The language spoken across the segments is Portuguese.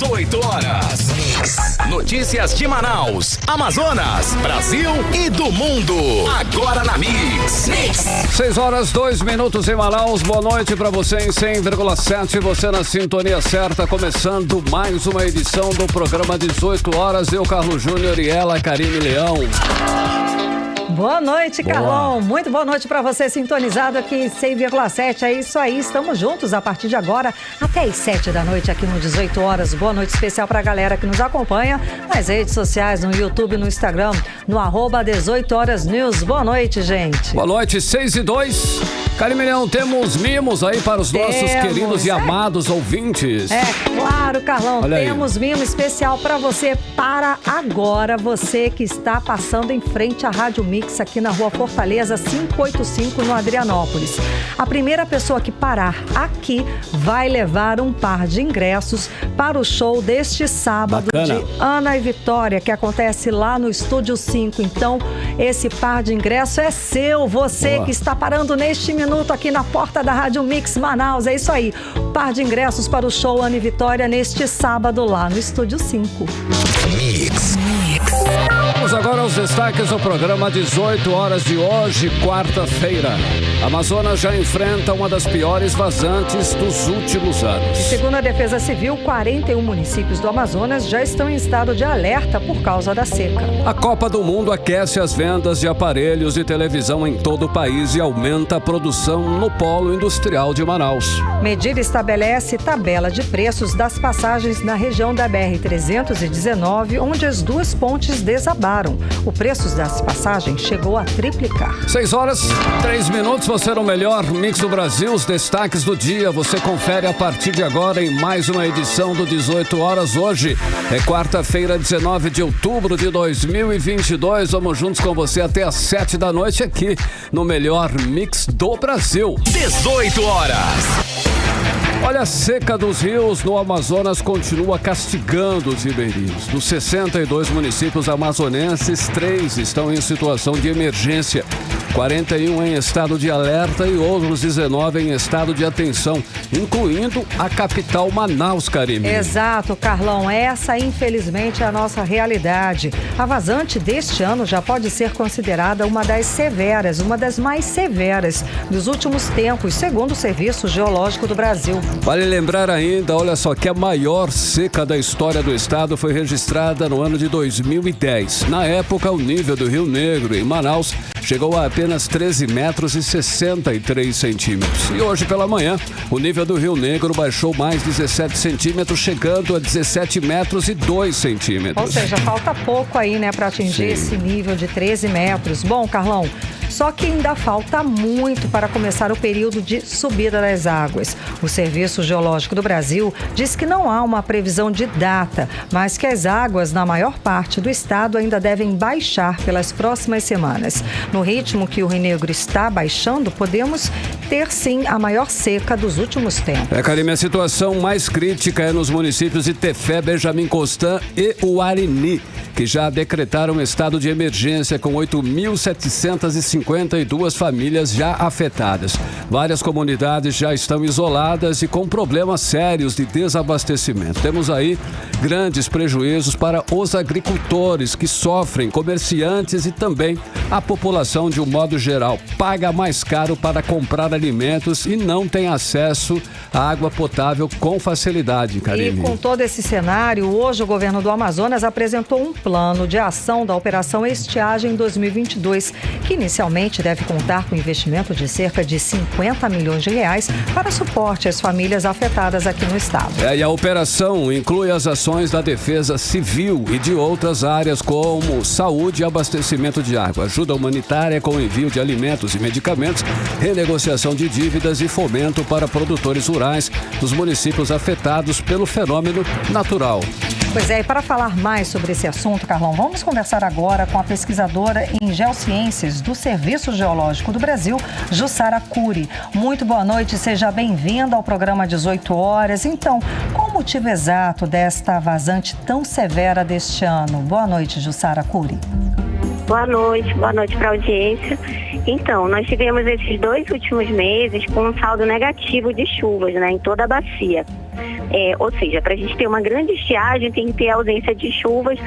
18 horas. Notícias de Manaus, Amazonas, Brasil e do mundo. Agora na Mix. 6 horas, 2 minutos em Manaus. Boa noite pra você em 100,7. Você na sintonia certa. Começando mais uma edição do programa 18 horas. Eu, Carlos Júnior, e ela, Karine Leão. Boa noite, Carlão. Muito boa noite para você sintonizado aqui em 100,7. É isso aí, estamos juntos a partir de agora até as 7 da noite aqui no 18 horas. Boa noite especial para a galera que nos acompanha nas redes sociais, no YouTube, no Instagram, no @18horasnews. Boa noite, gente. Boa noite, 6 e 2. Karine Leão, temos mimos aí para os nossos queridos e amados ouvintes. É claro, Carlão. Olha temos aí. mimo especial para você para agora. Você que está passando em frente à Rádio Mix aqui na Rua Fortaleza 585 no Adrianópolis. A primeira pessoa que parar aqui vai levar um par de ingressos para o show deste sábado. Bacana. De Ana e Vitória, que acontece lá no Estúdio 5. Então, esse par de ingressos é seu. Você Boa. que está parando neste minuto aqui na porta da Rádio Mix Manaus. É isso aí. Par de ingressos para o show Ana e Vitória neste sábado lá no Estúdio 5. Mix. Vamos agora aos destaques do programa 18 horas de hoje, quarta-feira. Amazonas já enfrenta uma das piores vazantes dos últimos anos. Segundo a Defesa Civil, 41 municípios do Amazonas já estão em estado de alerta por causa da seca. A Copa do Mundo aquece as vendas de aparelhos de televisão em todo o país e aumenta a produção no polo industrial de Manaus. Medida estabelece tabela de preços das passagens na região da BR-319, onde as duas pontes desabaram. O preço das passagens chegou a triplicar. 6 horas, 3 minutos, você no melhor mix do Brasil. Os destaques do dia você confere a partir de agora em mais uma edição do 18 horas. Hoje é quarta-feira, 19 de outubro de 2022. Vamos juntos com você até às 7 da noite aqui no melhor mix do Brasil. 18 horas. Olha, a seca dos rios no Amazonas continua castigando os ribeirinhos. Dos 62 municípios amazonenses, 3 estão em situação de emergência, 41 em estado de alerta e outros 19 em estado de atenção, incluindo a capital Manaus, Karine. Exato, Carlão. Essa, infelizmente, é a nossa realidade. A vazante deste ano já pode ser considerada uma das severas, uma das mais severas dos últimos tempos, segundo o Serviço Geológico do Brasil. Vale lembrar ainda, olha só, que a maior seca da história do estado foi registrada no ano de 2010. Na época, o nível do Rio Negro, em Manaus, chegou a apenas 13 metros e 63 centímetros. E hoje pela manhã, o nível do Rio Negro baixou mais 17 centímetros, chegando a 17 metros e 2 centímetros. Ou seja, falta pouco aí, né, para atingir esse nível de 13 metros. Bom, Carlão, só que ainda falta muito para começar o período de subida das águas. O Serviço Geológico do Brasil diz que não há uma previsão de data, mas que as águas na maior parte do estado ainda devem baixar pelas próximas semanas. No ritmo que o Rio Negro está baixando, podemos ter sim a maior seca dos últimos tempos. Karine, a situação mais crítica é nos municípios de Tefé, Benjamin Constant e Uarini, que já decretaram estado de emergência com 8.752 famílias já afetadas. Várias comunidades já estão isoladas e com problemas sérios de desabastecimento. Temos aí grandes prejuízos para os agricultores que sofrem, comerciantes e também a população de um modo geral. Paga mais caro para comprar alimentos e não tem acesso à água potável com facilidade, Karine. E com todo esse cenário, hoje o governo do Amazonas apresentou um plano de ação da Operação Estiagem 2022, que inicialmente deve contar com investimento de cerca de 50 milhões de reais para suporte às famílias afetadas aqui no estado. E a operação inclui as ações da Defesa Civil e de outras áreas como saúde e abastecimento de água, ajuda humanitária com envio de alimentos e medicamentos, renegociação de dívidas e fomento para produtores rurais dos municípios afetados pelo fenômeno natural. Pois é, e para falar mais sobre esse assunto, Carlão, vamos conversar agora com a pesquisadora em Geociências do Serviço Geológico do Brasil, Jussara Cury. Muito boa noite, seja bem-vinda ao programa 18 horas. Então, qual o motivo exato desta vazante tão severa deste ano? Boa noite, Jussara Cury. Boa noite para a audiência. Então, nós tivemos esses 2 últimos meses com um saldo negativo de chuvas, né, em toda a bacia. Ou seja, para a gente ter uma grande estiagem, tem que ter ausência de chuvas,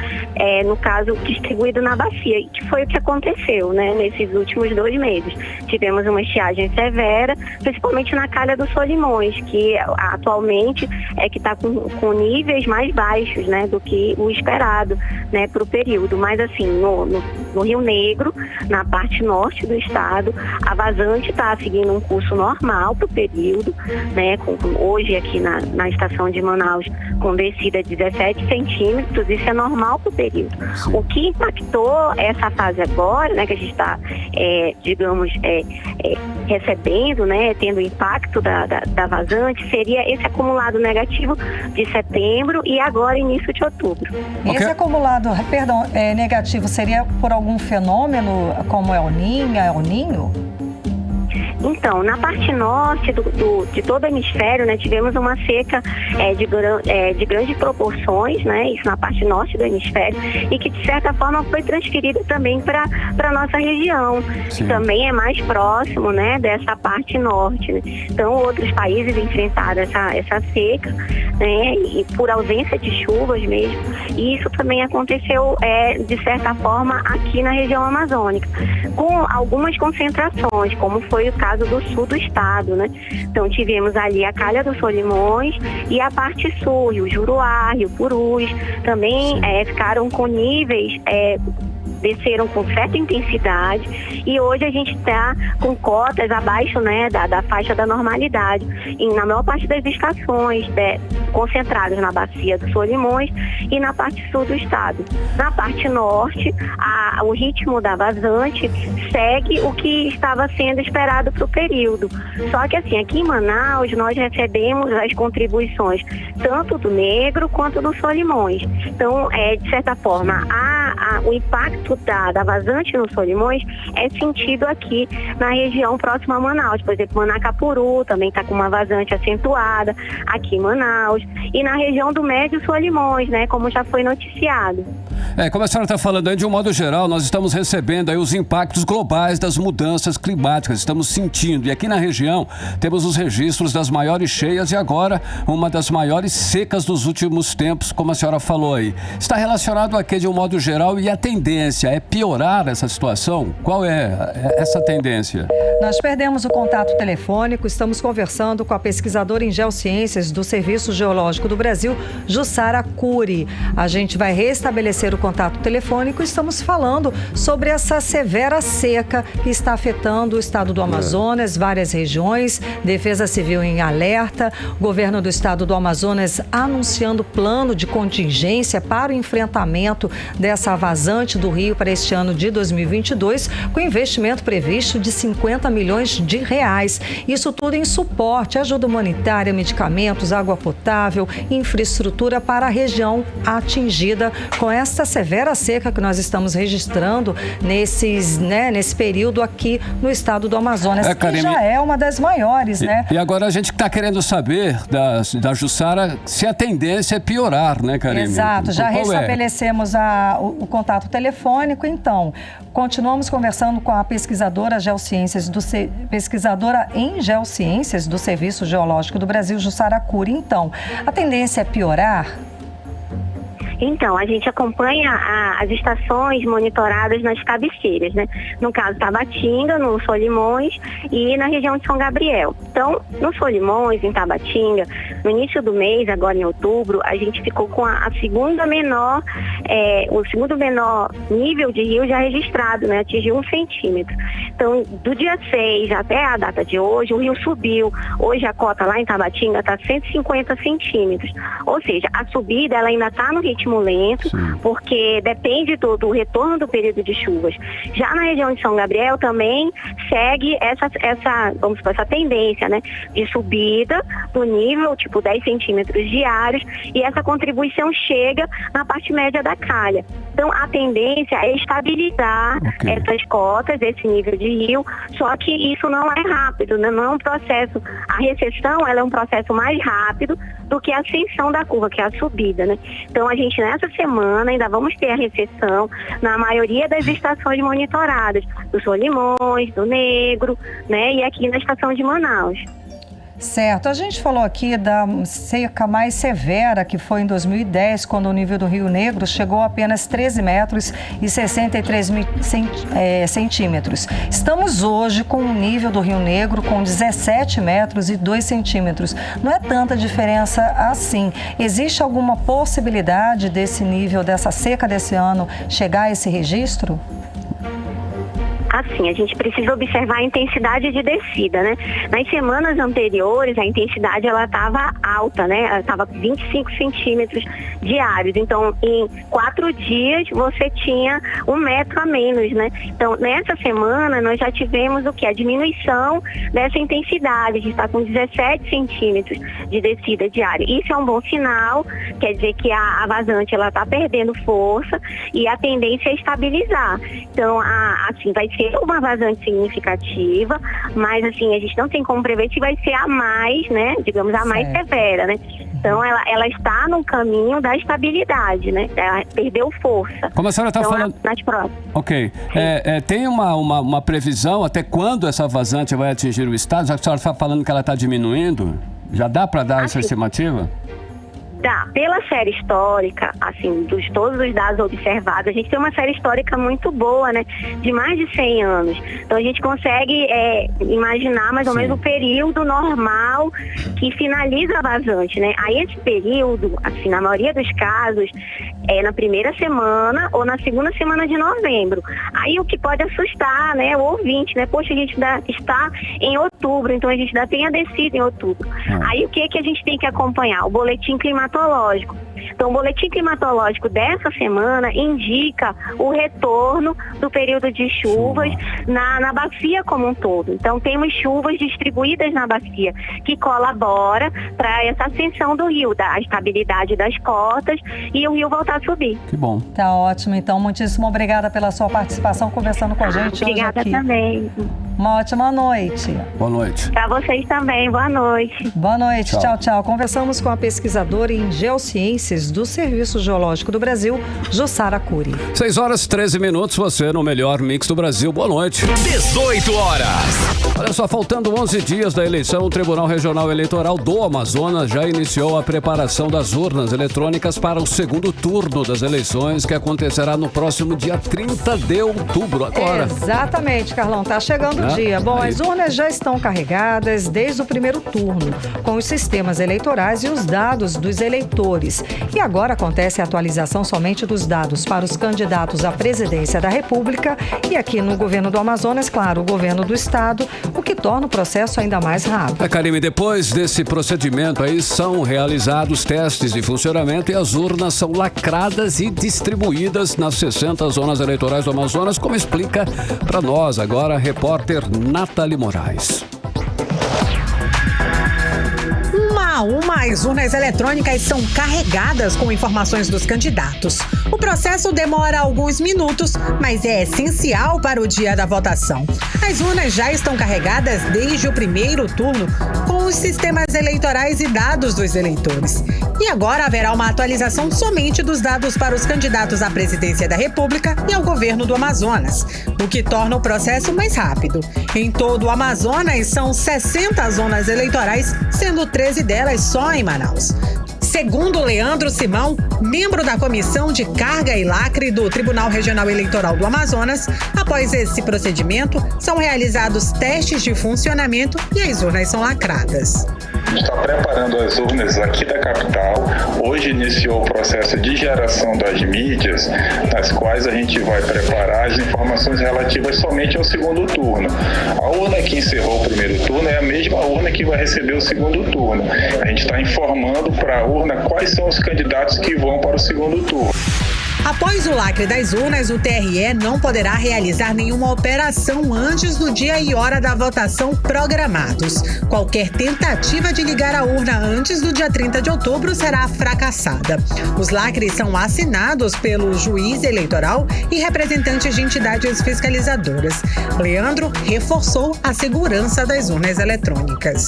no caso, distribuído na bacia, que foi o que aconteceu, né, nesses últimos 2 meses. Tivemos uma estiagem severa, principalmente na calha do Solimões, que atualmente que está com níveis mais baixos, né, do que o esperado, né, para o período. Mas assim, no Rio Negro, na parte norte do estado, a vazante está seguindo um curso normal para o período, né, hoje aqui na estação de Manaus, com descida de 17 centímetros, isso é normal para o período. Sim. O que impactou essa fase agora, né, que a gente está, recebendo, né, tendo impacto da vazante, seria esse acumulado negativo de setembro e agora início de outubro. Okay. Esse acumulado, negativo seria por algum fenômeno como El Niño? Então, na parte norte de todo o hemisfério, né, tivemos uma seca de grandes proporções, né, isso na parte norte do hemisfério, e que de certa forma foi transferida também para a nossa região, que também é mais próximo, né, dessa parte norte. Né? Então, outros países enfrentaram essa seca, né, e por ausência de chuvas mesmo, e isso também aconteceu, de certa forma, aqui na região amazônica, com algumas concentrações, como foi o caso do sul do estado, né? Então tivemos ali a calha do Solimões e a parte sul, Rio Juruá, Rio Purus, também ficaram com níveis, desceram com certa intensidade, e hoje a gente está com cotas abaixo, né, da faixa da normalidade, na maior parte das estações, concentradas na bacia do Solimões e na parte sul do estado. Na parte norte, o ritmo da vazante segue o que estava sendo esperado para o período. Só que assim, aqui em Manaus, nós recebemos as contribuições tanto do Negro quanto do Solimões. Então, de certa forma, o impacto da vazante no Solimões é sentido aqui na região próxima a Manaus. Por exemplo, Manacapuru também está com uma vazante acentuada aqui em Manaus. E na região do Médio Solimões, né, como já foi noticiado. Como a senhora está falando aí, de um modo geral, nós estamos recebendo aí os impactos globais das mudanças climáticas, estamos sentindo. E aqui na região temos os registros das maiores cheias e agora uma das maiores secas dos últimos tempos, como a senhora falou aí. Está relacionado aqui de um modo geral, e a tendência é piorar essa situação? Qual é essa tendência? Nós perdemos o contato telefônico, estamos conversando com a pesquisadora em geociências do Serviço Geológico do Brasil, Jussara Cury. A gente vai restabelecer o contato telefônico e estamos falando sobre essa severa seca que está afetando o estado do Amazonas, várias regiões, Defesa Civil em alerta, governo do estado do Amazonas anunciando plano de contingência para o enfrentamento dessa vazante do rio para este ano de 2022, com investimento previsto de 50 milhões de reais. Isso tudo em suporte, ajuda humanitária, medicamentos, água potável, infraestrutura para a região atingida com esta severa seca que nós estamos registrando nesse período aqui no estado do Amazonas, que já é uma das maiores, né? E agora a gente está querendo saber da Jussara se a tendência é piorar, né, Karine? Exato, já restabelecemos o contato telefônico, então continuamos conversando com a pesquisadora em geociências do Serviço Geológico do Brasil, Jussara Cury. Então, a tendência é piorar? Então, a gente acompanha as estações monitoradas nas cabeceiras, né? No caso, Tabatinga, no Solimões e na região de São Gabriel. Então, no Solimões, em Tabatinga, no início do mês, agora em outubro, a gente ficou com o segundo menor nível de rio já registrado, né? Atingiu 1 centímetro. Então, do dia 6 até a data de hoje, o rio subiu. Hoje a cota lá em Tabatinga está 150 centímetros. Ou seja, a subida ela ainda está no ritmo lento, porque depende do retorno do período de chuvas. Já na região de São Gabriel também segue essa tendência, né, de subida do nível, tipo 10 centímetros diários, e essa contribuição chega na parte média da calha. Então, a tendência é estabilizar essas cotas, esse nível de rio, só que isso não é rápido, né? Não é um processo. A recessão, ela é um processo mais rápido do que a ascensão da curva, que é a subida, né? Então, a gente, nessa semana, ainda vamos ter a recessão na maioria das estações monitoradas, do Solimões, do Negro, né? E aqui na estação de Manaus. Certo. A gente falou aqui da seca mais severa, que foi em 2010, quando o nível do Rio Negro chegou a apenas 13 metros e 63 centímetros. Estamos hoje com o nível do Rio Negro com 17 metros e 2 centímetros. Não é tanta diferença assim. Existe alguma possibilidade desse nível, dessa seca desse ano, chegar a esse registro? Assim, a gente precisa observar a intensidade de descida, né? Nas semanas anteriores, a intensidade ela estava alta, né? Ela estava 25 centímetros diários. Então, em 4 dias, você tinha 1 metro a menos, né? Então, nessa semana, nós já tivemos o quê? A diminuição dessa intensidade. A gente está com 17 centímetros de descida diária. Isso é um bom sinal, quer dizer que a vazante ela está perdendo força e a tendência é estabilizar. Então, assim, vai ser uma vazante significativa, mas assim, a gente não tem como prever se vai ser a mais, né, digamos, a mais severa, né? Então, ela está no caminho da estabilidade, né? Ela perdeu força. Como a senhora está falando... Nas próximas. Ok. Tem uma previsão até quando essa vazante vai atingir o estado? Já que a senhora está falando que ela está diminuindo, já dá para dar essa estimativa? Dá. Pela série histórica, assim, todos os dados observados, a gente tem uma série histórica muito boa, né? De mais de 100 anos. Então, a gente consegue imaginar mais ou menos o período normal que finaliza a vazante, né? Aí, esse período, assim, na maioria dos casos, é na primeira semana ou na segunda semana de novembro. Aí, o que pode assustar, né? O ouvinte, né? Poxa, a gente está em outubro, então a gente ainda tem a descida em outubro. Aí, o que a gente tem que acompanhar? O boletim climatológico. Então, o boletim climatológico dessa semana indica o retorno do período de chuvas na bacia como um todo. Então, temos chuvas distribuídas na bacia, que colabora para essa ascensão do rio, da estabilidade das cotas e o rio voltar a subir. Que bom. Tá ótimo. Então, muitíssimo obrigada pela sua participação, conversando com a gente obrigada hoje aqui. Também. Uma ótima noite. Boa noite. Para vocês também, boa noite. Boa noite, tchau, tchau. Conversamos com a pesquisadora em Geociências do Serviço Geológico do Brasil, Jussara Cury. 6h13, você no melhor mix do Brasil. Boa noite. 18 horas. Olha só, faltando 11 dias da eleição, o Tribunal Regional Eleitoral do Amazonas já iniciou a preparação das urnas eletrônicas para o segundo turno das eleições, que acontecerá no próximo dia 30 de outubro, agora. Exatamente, Carlão, tá chegando o dia. Bom, as urnas já estão carregadas desde o primeiro turno, com os sistemas eleitorais e os dados dos eleitores. E agora acontece a atualização somente dos dados para os candidatos à presidência da República e aqui no governo do Amazonas, claro, o governo do estado, o que torna o processo ainda mais rápido. Karime, depois desse procedimento aí são realizados testes de funcionamento e as urnas são lacradas e distribuídas nas 60 zonas eleitorais do Amazonas, como explica para nós agora a repórter Nathalie Moraes. As urnas eletrônicas são carregadas com informações dos candidatos. O processo demora alguns minutos, mas é essencial para o dia da votação. As urnas já estão carregadas desde o primeiro turno com os sistemas eleitorais e dados dos eleitores. E agora haverá uma atualização somente dos dados para os candidatos à presidência da República e ao governo do Amazonas, o que torna o processo mais rápido. Em todo o Amazonas, são 60 zonas eleitorais, sendo 13 delas só em Manaus. Segundo Leandro Simão, membro da Comissão de Carga e Lacre do Tribunal Regional Eleitoral do Amazonas, após esse procedimento, são realizados testes de funcionamento e as urnas são lacradas. Está preparando as urnas aqui da capital. Hoje iniciou o processo de geração das mídias, nas quais a gente vai preparar as informações relativas somente ao segundo turno. A urna que encerrou o primeiro turno é a mesma urna que vai receber o segundo turno. A gente está informando para a urna quais são os candidatos que vão para o segundo turno. Após o lacre das urnas, o TRE não poderá realizar nenhuma operação antes do dia e hora da votação programados. Qualquer tentativa de ligar a urna antes do dia 30 de outubro será fracassada. Os lacres são assinados pelo juiz eleitoral e representantes de entidades fiscalizadoras. Leandro reforçou a segurança das urnas eletrônicas.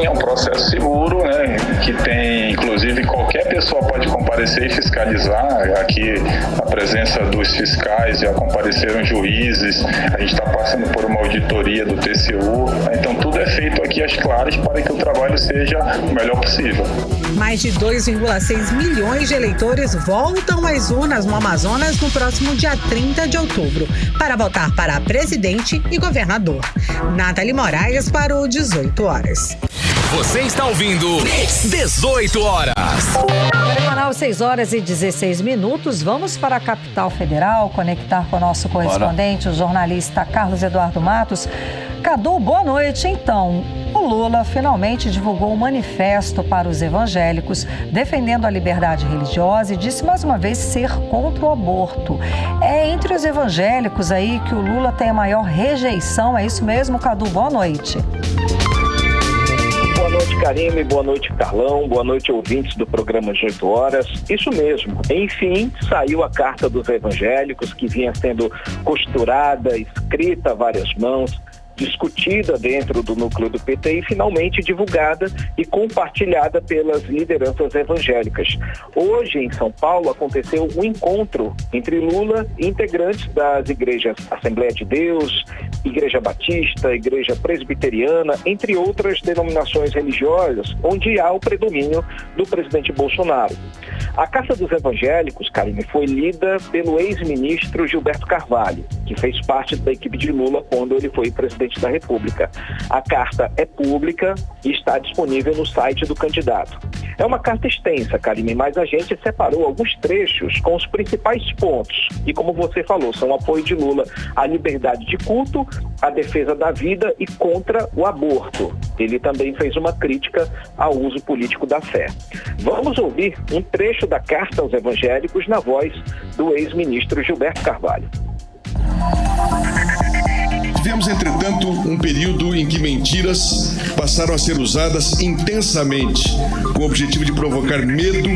É um processo seguro, né, que tem, inclusive, qualquer pessoa pode comparecer e fiscalizar. Aqui a presença dos fiscais, já compareceram juízes, a gente está passando por uma auditoria do TCU, então tudo é feito aqui às claras para que o trabalho seja o melhor possível. Mais de 2,6 milhões de eleitores voltam às urnas no Amazonas no próximo dia 30 de outubro para votar para presidente e governador. Nathalie Moraes para o 18 horas. Você está ouvindo 18 horas. Manaus, 6 horas e 16 minutos. Vamos para a capital federal conectar com o nosso correspondente, o jornalista Carlos Eduardo Matos. Cadu, boa noite. Então, o Lula finalmente divulgou um manifesto para os evangélicos defendendo a liberdade religiosa e disse mais uma vez ser contra o aborto. É entre os evangélicos aí que o Lula tem a maior rejeição. É isso mesmo, Cadu? Boa noite. Boa noite, Karime. Boa noite, Carlão. Boa noite, ouvintes do programa 18 horas. Isso mesmo. Enfim, saiu a Carta dos Evangélicos, que vinha sendo costurada, escrita a várias mãos, discutida dentro do núcleo do PT e finalmente divulgada e compartilhada pelas lideranças evangélicas. Hoje, em São Paulo, aconteceu um encontro entre Lula e integrantes das igrejas Assembleia de Deus, Igreja Batista, Igreja Presbiteriana, entre outras denominações religiosas, onde há o predomínio do presidente Bolsonaro. A Carta dos Evangélicos, Karine, foi lida pelo ex-ministro Gilberto Carvalho, que fez parte da equipe de Lula quando ele foi presidente da República. A carta é pública e está disponível no site do candidato. É uma carta extensa, Karine, mas a gente separou alguns trechos com os principais pontos. E como você falou, são apoio de Lula à liberdade de culto, à defesa da vida e contra o aborto. Ele também fez uma crítica ao uso político da fé. Vamos ouvir um trecho da Carta aos Evangélicos na voz do ex-ministro Gilberto Carvalho. Tivemos, entretanto, um período em que mentiras passaram a ser usadas intensamente com o objetivo de provocar medo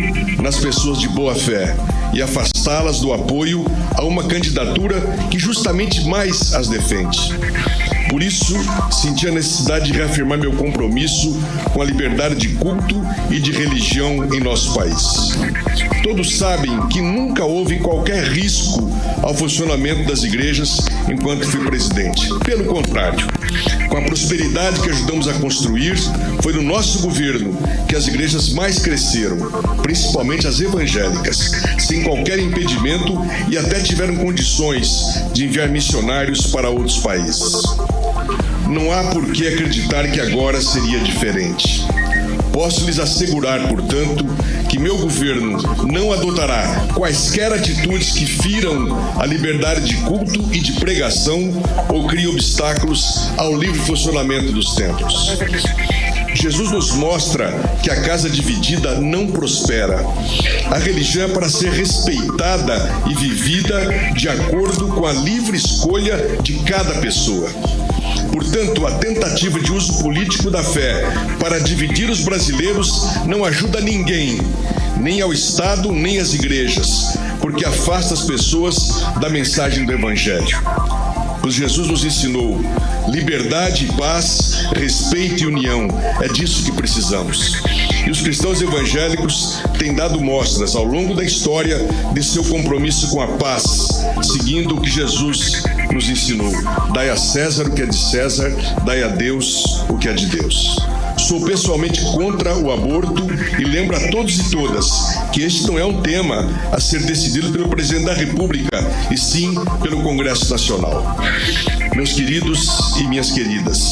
nas pessoas de boa fé e afastá-las do apoio a uma candidatura que justamente mais as defende. Por isso, senti a necessidade de reafirmar meu compromisso com a liberdade de culto e de religião em nosso país. Todos sabem que nunca houve qualquer risco ao funcionamento das igrejas enquanto fui presidente. Pelo contrário, com a prosperidade que ajudamos a construir, foi no nosso governo que as igrejas mais cresceram, principalmente as evangélicas, sem qualquer impedimento e até tiveram condições de enviar missionários para outros países. Não há por que acreditar que agora seria diferente. Posso lhes assegurar, portanto, que meu governo não adotará quaisquer atitudes que firam a liberdade de culto e de pregação ou criem obstáculos ao livre funcionamento dos templos. Jesus nos mostra que a casa dividida não prospera. A religião é para ser respeitada e vivida de acordo com a livre escolha de cada pessoa. Portanto, a tentativa de uso político da fé para dividir os brasileiros não ajuda ninguém, nem ao Estado, nem às igrejas, porque afasta as pessoas da mensagem do Evangelho. Pois Jesus nos ensinou liberdade e paz, respeito e união. É disso que precisamos. E os cristãos evangélicos têm dado mostras ao longo da história de seu compromisso com a paz, seguindo o que Jesus nos ensinou. Dai a César o que é de César, dai a Deus o que é de Deus. Sou pessoalmente contra o aborto e lembro a todos e todas que este não é um tema a ser decidido pelo presidente da República, e sim pelo Congresso Nacional. Meus queridos e minhas queridas,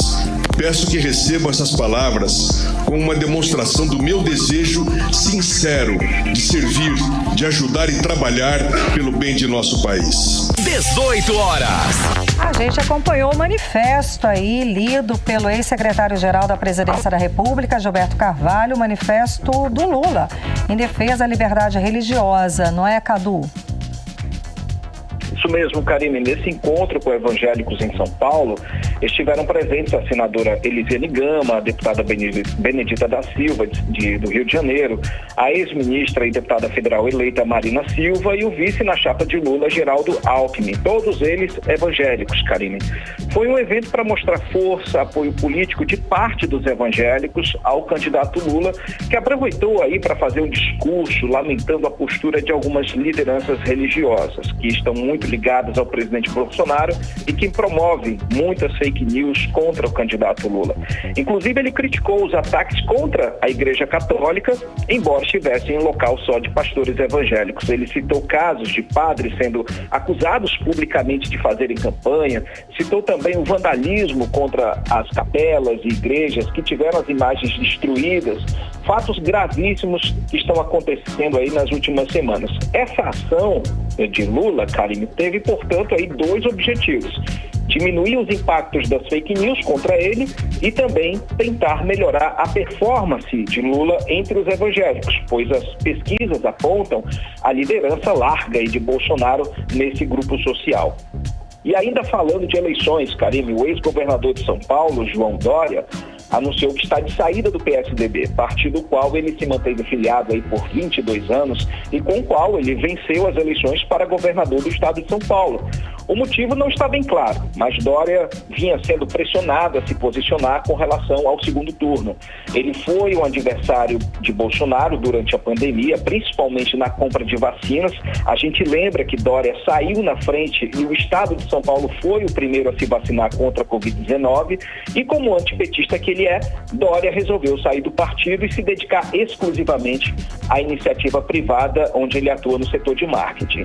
peço que recebam essas palavras como uma demonstração do meu desejo sincero de servir, de ajudar e trabalhar pelo bem de nosso país. 18 horas. A gente acompanhou o manifesto aí, lido pelo ex-secretário-geral da Presidência da República, Gilberto Carvalho, o manifesto do Lula, em defesa da liberdade religiosa, não é, Cadu? Isso mesmo, Karine. Nesse encontro com evangélicos em São Paulo, estiveram presentes a senadora Elisiane Gama, a deputada Benedita da Silva, do Rio de Janeiro, a ex-ministra e deputada federal eleita Marina Silva e o vice na chapa de Lula, Geraldo Alckmin, todos eles evangélicos, Karine. Foi um evento para mostrar força, apoio político de parte dos evangélicos ao candidato Lula, que aproveitou aí para fazer um discurso lamentando a postura de algumas lideranças religiosas, que estão muito ligadas ao presidente Bolsonaro e que promovem muitas fake news contra o candidato Lula. Inclusive, ele criticou os ataques contra a Igreja Católica, embora estivesse em um local só de pastores evangélicos. Ele citou casos de padres sendo acusados publicamente de fazerem campanha, citou também o vandalismo contra as capelas e igrejas que tiveram as imagens destruídas, fatos gravíssimos que estão acontecendo aí nas últimas semanas. Essa ação de Lula, Karine, teve, portanto, aí 2 objetivos: diminuir os impactos das fake news contra ele e também tentar melhorar a performance de Lula entre os evangélicos, pois as pesquisas apontam a liderança larga de Bolsonaro nesse grupo social. E ainda falando de eleições, Karine, o ex-governador de São Paulo, João Dória, anunciou que está de saída do PSDB, partido qual ele se manteve filiado aí por 22 anos e com o qual ele venceu as eleições para governador do estado de São Paulo. O motivo não está bem claro, mas Dória vinha sendo pressionado a se posicionar com relação ao segundo turno. Ele foi um adversário de Bolsonaro durante a pandemia, principalmente na compra de vacinas. A gente lembra que Dória saiu na frente e o estado de São Paulo foi o primeiro a se vacinar contra a Covid-19 e, como antipetista que ele é, Dória resolveu sair do partido e se dedicar exclusivamente à iniciativa privada, onde ele atua no setor de marketing.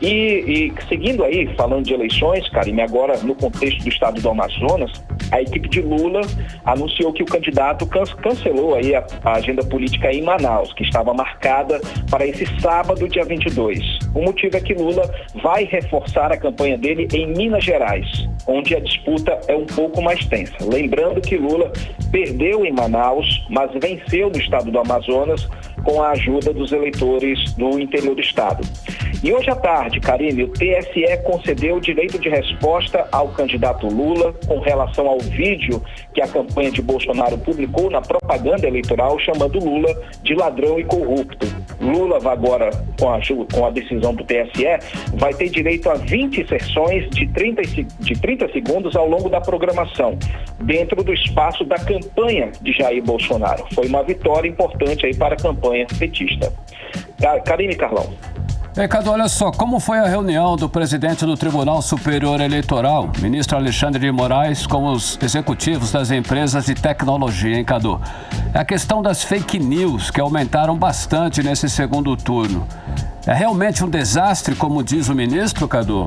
E seguindo aí, falando de eleições, Karine, agora no contexto do estado do Amazonas, a equipe de Lula anunciou que o candidato cancelou aí a agenda política em Manaus, que estava marcada para esse sábado, dia 22. O motivo é que Lula vai reforçar a campanha dele em Minas Gerais, onde a disputa é um pouco mais tensa. Lembrando que Lula perdeu em Manaus, mas venceu no estado do Amazonas com a ajuda dos eleitores do interior do estado. E hoje à tarde, Karine, o TSE concedeu o direito de resposta ao candidato Lula com relação ao vídeo que a campanha de Bolsonaro publicou na propaganda eleitoral chamando Lula de ladrão e corrupto. Lula agora, com a decisão do TSE, vai ter direito a 20 inserções de 30 segundos ao longo da programação, dentro do espaço da campanha de Jair Bolsonaro. Foi uma vitória importante aí para a campanha petista. Karine, Carlão. Cadu, olha só, como foi a reunião do presidente do Tribunal Superior Eleitoral, ministro Alexandre de Moraes, com os executivos das empresas de tecnologia, hein, Cadu? A questão das fake news, que aumentaram bastante nesse segundo turno. É realmente um desastre, como diz o ministro, Cadu?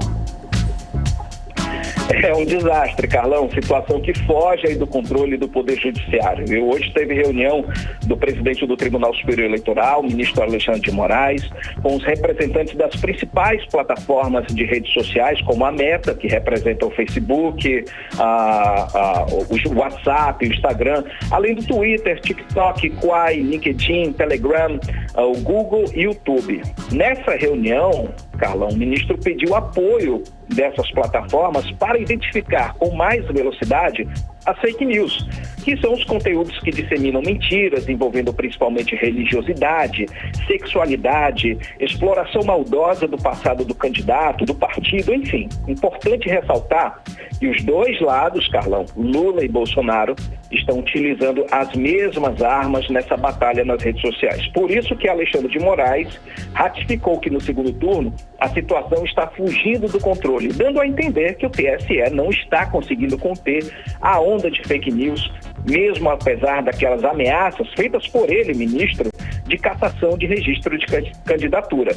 É um desastre, Carlão, situação que foge aí do controle do Poder Judiciário. Hoje teve reunião do presidente do Tribunal Superior Eleitoral, ministro Alexandre de Moraes, com os representantes das principais plataformas de redes sociais, como a Meta, que representa o Facebook, o WhatsApp, o Instagram, além do Twitter, TikTok, Quai, LinkedIn, Telegram, o Google e o YouTube. Nessa reunião, Carlão, o ministro pediu apoio dessas plataformas para identificar com mais velocidade as fake news, que são os conteúdos que disseminam mentiras envolvendo principalmente religiosidade, sexualidade, exploração maldosa do passado do candidato, do partido, enfim. Importante ressaltar que os dois lados, Carlão, Lula e Bolsonaro, estão utilizando as mesmas armas nessa batalha nas redes sociais. Por isso que Alexandre de Moraes ratificou que no segundo turno a situação está fugindo do controle, dando a entender que o TSE não está conseguindo conter a onda de fake news, mesmo apesar daquelas ameaças feitas por ele, ministro, de cassação de registro de candidatura.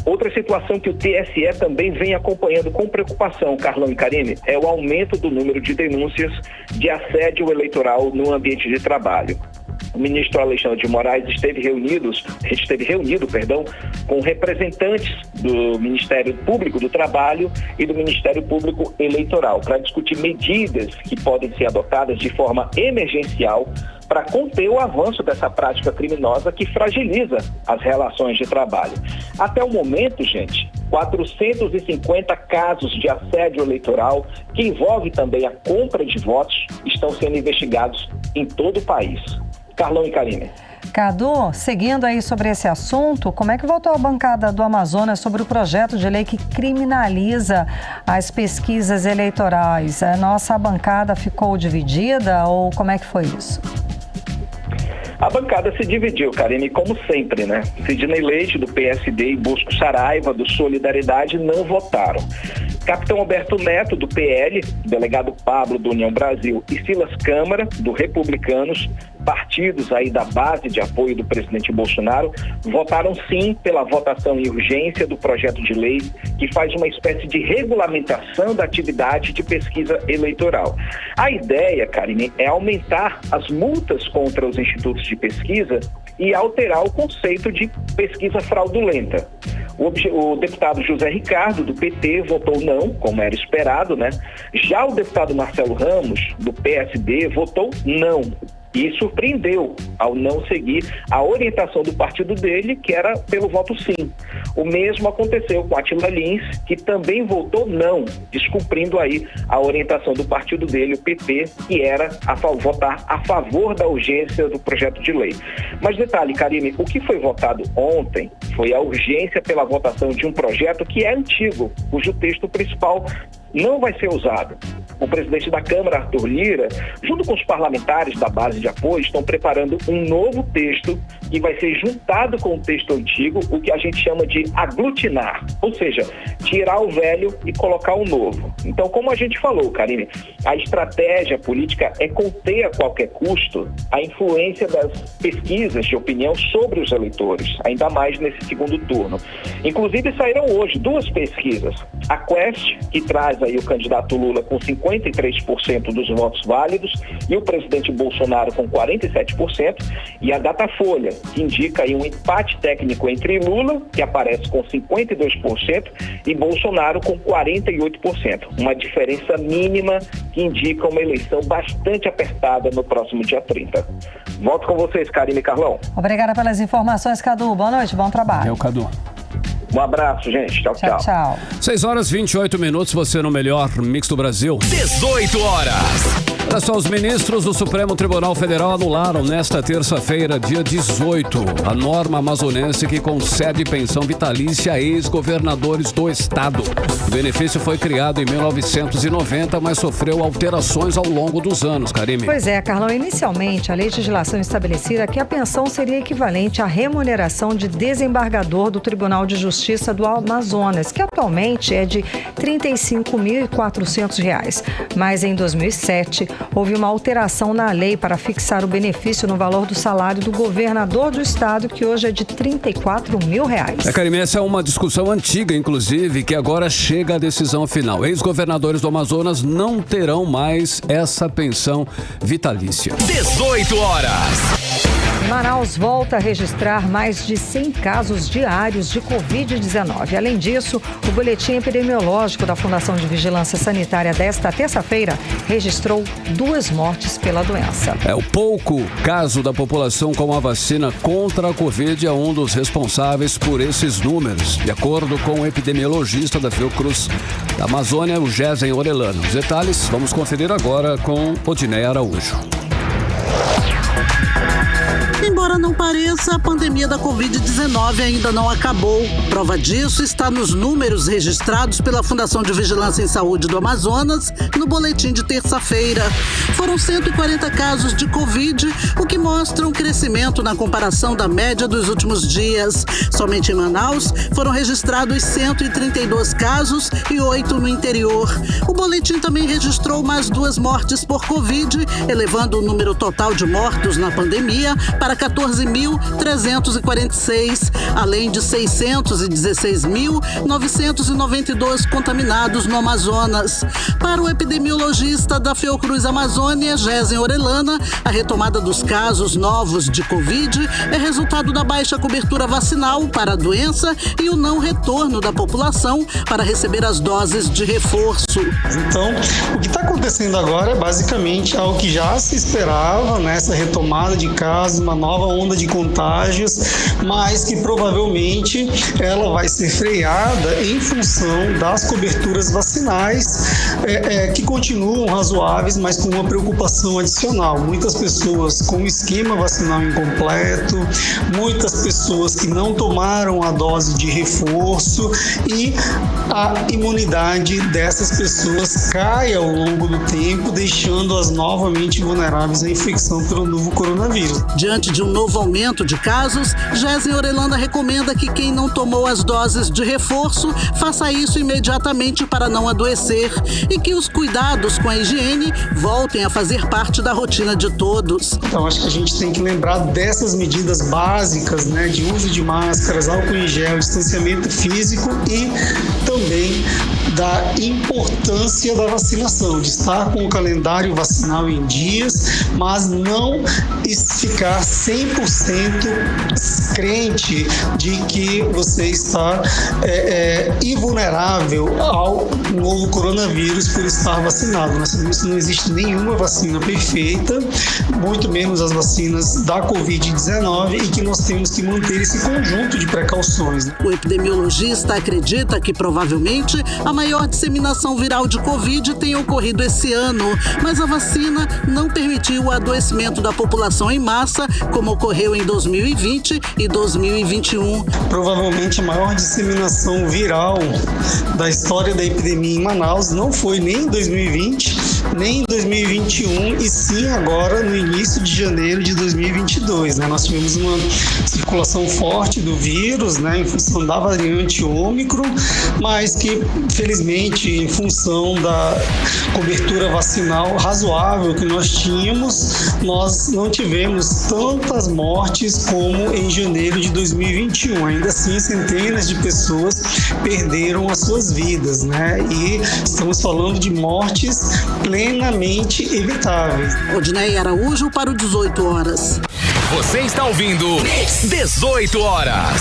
Outra situação que o TSE também vem acompanhando com preocupação, Carlão e Karine, é o aumento do número de denúncias de assédio eleitoral no ambiente de trabalho. O ministro Alexandre de Moraes esteve reunido, com representantes do Ministério Público do Trabalho e do Ministério Público Eleitoral para discutir medidas que podem ser adotadas de forma emergencial para conter o avanço dessa prática criminosa que fragiliza as relações de trabalho. Até o momento, gente, 450 casos de assédio eleitoral, que envolve também a compra de votos, estão sendo investigados em todo o país. Carlão e Karine. Cadu, seguindo aí sobre esse assunto, como é que votou a bancada do Amazonas sobre o projeto de lei que criminaliza as pesquisas eleitorais? A nossa bancada ficou dividida ou como é que foi isso? A bancada se dividiu, Karine, como sempre, né? Sidney Leite, do PSD, e Bosco Saraiva, do Solidariedade, não votaram. Capitão Alberto Neto, do PL, delegado Pablo, do União Brasil, e Silas Câmara, do Republicanos, partidos aí da base de apoio do presidente Bolsonaro, votaram sim pela votação em urgência do projeto de lei que faz uma espécie de regulamentação da atividade de pesquisa eleitoral. A ideia, Karine, é aumentar as multas contra os institutos de pesquisa e alterar o conceito de pesquisa fraudulenta. O deputado José Ricardo, do PT, votou não, como era esperado, né? Já o deputado Marcelo Ramos, do PSD, votou não. E surpreendeu ao não seguir a orientação do partido dele, que era pelo voto sim. O mesmo aconteceu com Átila Lins, que também votou não, descumprindo aí a orientação do partido dele, o PP, que era votar a favor da urgência do projeto de lei. Mas detalhe, Karine, o que foi votado ontem foi a urgência pela votação de um projeto que é antigo, cujo texto principal não vai ser usado. O presidente da Câmara, Arthur Lira, junto com os parlamentares da base de apoio, estão preparando um novo texto que vai ser juntado com o texto antigo, o que a gente chama de aglutinar, ou seja, tirar o velho e colocar o novo. Então, como a gente falou, Karine, a estratégia política é conter a qualquer custo a influência das pesquisas de opinião sobre os eleitores, ainda mais nesse segundo turno. Inclusive, saíram hoje 2 pesquisas. A Quest, que traz aí o candidato Lula com 53% dos votos válidos e o presidente Bolsonaro com 47%, e a Datafolha, que indica aí um empate técnico entre Lula, que aparece com 52%, e Bolsonaro com 48%. Uma diferença mínima que indica uma eleição bastante apertada no próximo dia 30. Volto com vocês, Karine e Carlão. Obrigada pelas informações, Cadu. Boa noite, bom trabalho. Cadu. Um abraço, gente. Tchau, tchau. Tchau. 6h28, você no melhor mix do Brasil. 18 horas. Olha só, os ministros do Supremo Tribunal Federal anularam nesta terça-feira, dia 18, a norma amazonense que concede pensão vitalícia a ex-governadores do estado. O benefício foi criado em 1990, mas sofreu alterações ao longo dos anos, Karine. Pois é, Carlão. Inicialmente, a legislação estabelecia que a pensão seria equivalente à remuneração de desembargador do Tribunal de Justiça do Amazonas, que atualmente é de R$ 35.400. Mas em 2007, houve uma alteração na lei para fixar o benefício no valor do salário do governador do estado, que hoje é de R$ 34 mil. Karine, essa é uma discussão antiga, inclusive, que agora chega à decisão final. Ex-governadores do Amazonas não terão mais essa pensão vitalícia. 18 horas. Manaus volta a registrar mais de 100 casos diários de Covid-19. Além disso, o boletim epidemiológico da Fundação de Vigilância Sanitária desta terça-feira registrou 2 mortes pela doença. O pouco caso da população com a vacina contra a Covid é um dos responsáveis por esses números, de acordo com o epidemiologista da Fiocruz da Amazônia, o Gésen Orellana. Os detalhes vamos conferir agora com Odineia Araújo. Embora não pareça, a pandemia da Covid-19 ainda não acabou. Prova disso está nos números registrados pela Fundação de Vigilância em Saúde do Amazonas no boletim de terça-feira. Foram 140 casos de Covid, o que mostra um crescimento na comparação da média dos últimos dias. Somente em Manaus foram registrados 132 casos e 8 no interior. O boletim também registrou mais 2 mortes por Covid, elevando o número total de mortos na pandemia para 14.346, além de 616.992 contaminados no Amazonas. Para o epidemiologista da Fiocruz Amazônia, Gésen Orellana, a retomada dos casos novos de Covid é resultado da baixa cobertura vacinal para a doença e o não retorno da população para receber as doses de reforço. Então, o que está acontecendo agora é basicamente algo que já se esperava, né? Essa retomada de casos, uma nova nova onda de contágios, mas que provavelmente ela vai ser freada em função das coberturas vacinais, que continuam razoáveis, mas com uma preocupação adicional. Muitas pessoas com esquema vacinal incompleto, muitas pessoas que não tomaram a dose de reforço, e a imunidade dessas pessoas cai ao longo do tempo, deixando-as novamente vulneráveis à infecção pelo novo coronavírus. Diante de um novo aumento de casos, Gésia Orelanda recomenda que quem não tomou as doses de reforço faça isso imediatamente para não adoecer e que os cuidados com a higiene voltem a fazer parte da rotina de todos. Então, acho que a gente tem que lembrar dessas medidas básicas, né, de uso de máscaras, álcool em gel, distanciamento físico e também da importância da vacinação, de estar com o calendário vacinal em dias, mas não ficar 100% crente de que você está invulnerável ao novo coronavírus por estar vacinado. Nós sabemos que não existe nenhuma vacina perfeita, muito menos as vacinas da Covid-19, e que nós temos que manter esse conjunto de precauções. O epidemiologista acredita que provavelmente a maior disseminação viral de Covid tenha ocorrido esse ano, mas a vacina não permitiu o adoecimento da população em massa, como ocorreu em 2020 e 2021. Provavelmente a maior disseminação viral da história da epidemia em Manaus não foi nem em 2020, nem em 2021, e sim agora no início de janeiro de 2022. Né? Nós tivemos uma circulação forte do vírus, né, em função da variante Ômicron, mas que, felizmente, em função da cobertura vacinal razoável que nós tínhamos, nós não tivemos tantas mortes como em janeiro de 2021. Ainda assim, centenas de pessoas perderam as suas vidas, né? E estamos falando de mortes plenamente evitáveis. Odinei Araújo para o 18 horas. Você está ouvindo 18 horas.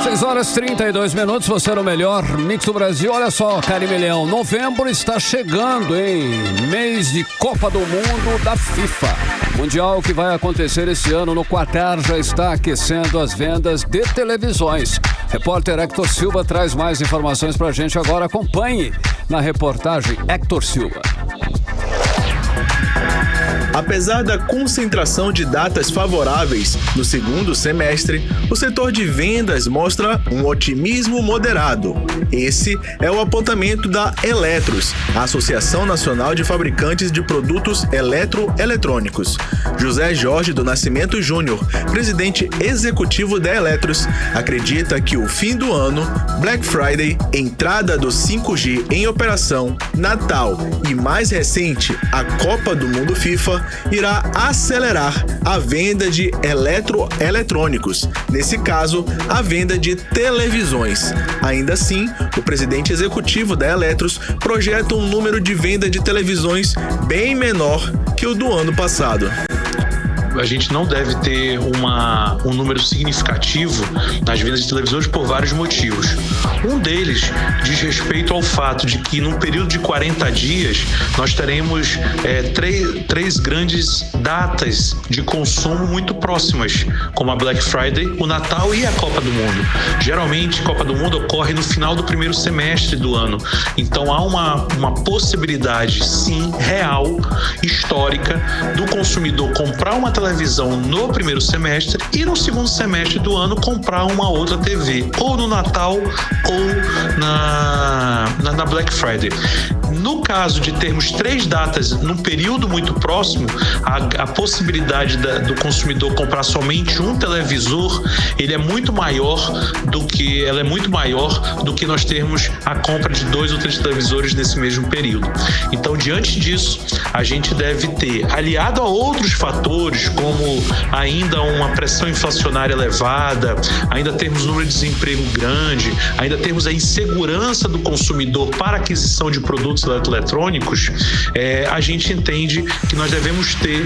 6 horas 32 minutos, você era o melhor Mix do Brasil. Olha só, Karime Leão, novembro está chegando, hein? Mês de Copa do Mundo da FIFA. Mundial que vai acontecer esse ano no Qatar já está aquecendo as vendas de televisões. Repórter Hector Silva traz mais informações pra gente agora. Acompanhe na reportagem Hector Silva. Apesar da concentração de datas favoráveis no segundo semestre, o setor de vendas mostra um otimismo moderado. Esse é o apontamento da Eletros, a Associação Nacional de Fabricantes de Produtos Eletroeletrônicos. José Jorge do Nascimento Júnior, presidente executivo da Eletros, acredita que o fim do ano, Black Friday, entrada do 5G em operação, Natal e, mais recente, a Copa do Mundo FIFA, irá acelerar a venda de eletroeletrônicos, nesse caso, a venda de televisões. Ainda assim, o presidente executivo da Eletros projeta um número de venda de televisões bem menor que o do ano passado. A gente não deve ter um número significativo nas vendas de televisores por vários motivos. Um deles diz respeito ao fato de que num período de 40 dias nós teremos três grandes datas de consumo muito próximas, como a Black Friday, o Natal e a Copa do Mundo. Geralmente a Copa do Mundo ocorre no final do primeiro semestre do ano, então há uma possibilidade, sim, real, histórica, do consumidor comprar uma televisão no primeiro semestre e no segundo semestre do ano comprar uma outra TV, ou no Natal ou na Black Friday. No caso de termos 3 datas num período muito próximo, a possibilidade do consumidor comprar somente um televisor, ela é muito maior do que nós termos a compra de 2 ou 3 televisores nesse mesmo período. Então, diante disso, a gente deve ter, aliado a outros fatores, como ainda uma pressão inflacionária elevada, ainda temos número de desemprego grande, ainda temos a insegurança do consumidor para aquisição de produtos produtos eletrônicos, a gente entende que nós devemos ter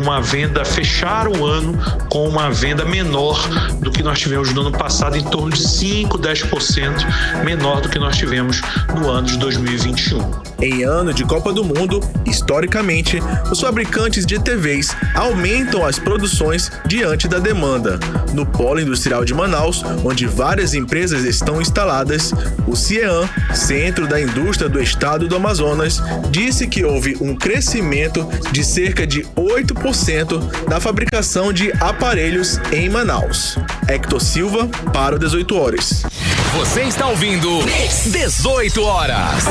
uma venda, fechar o ano com uma venda menor do que nós tivemos no ano passado, em torno de 5, 10% menor do que nós tivemos no ano de 2021. Em ano de Copa do Mundo, historicamente, os fabricantes de TVs aumentam as produções diante da demanda. No Polo Industrial de Manaus, onde várias empresas estão instaladas, o CIEAM, Centro da Indústria do Estado do Amazonas, disse que houve um crescimento de cerca de 8% na fabricação de aparelhos em Manaus. Hector Silva, para o 18 Horas. Você está ouvindo 18 Horas.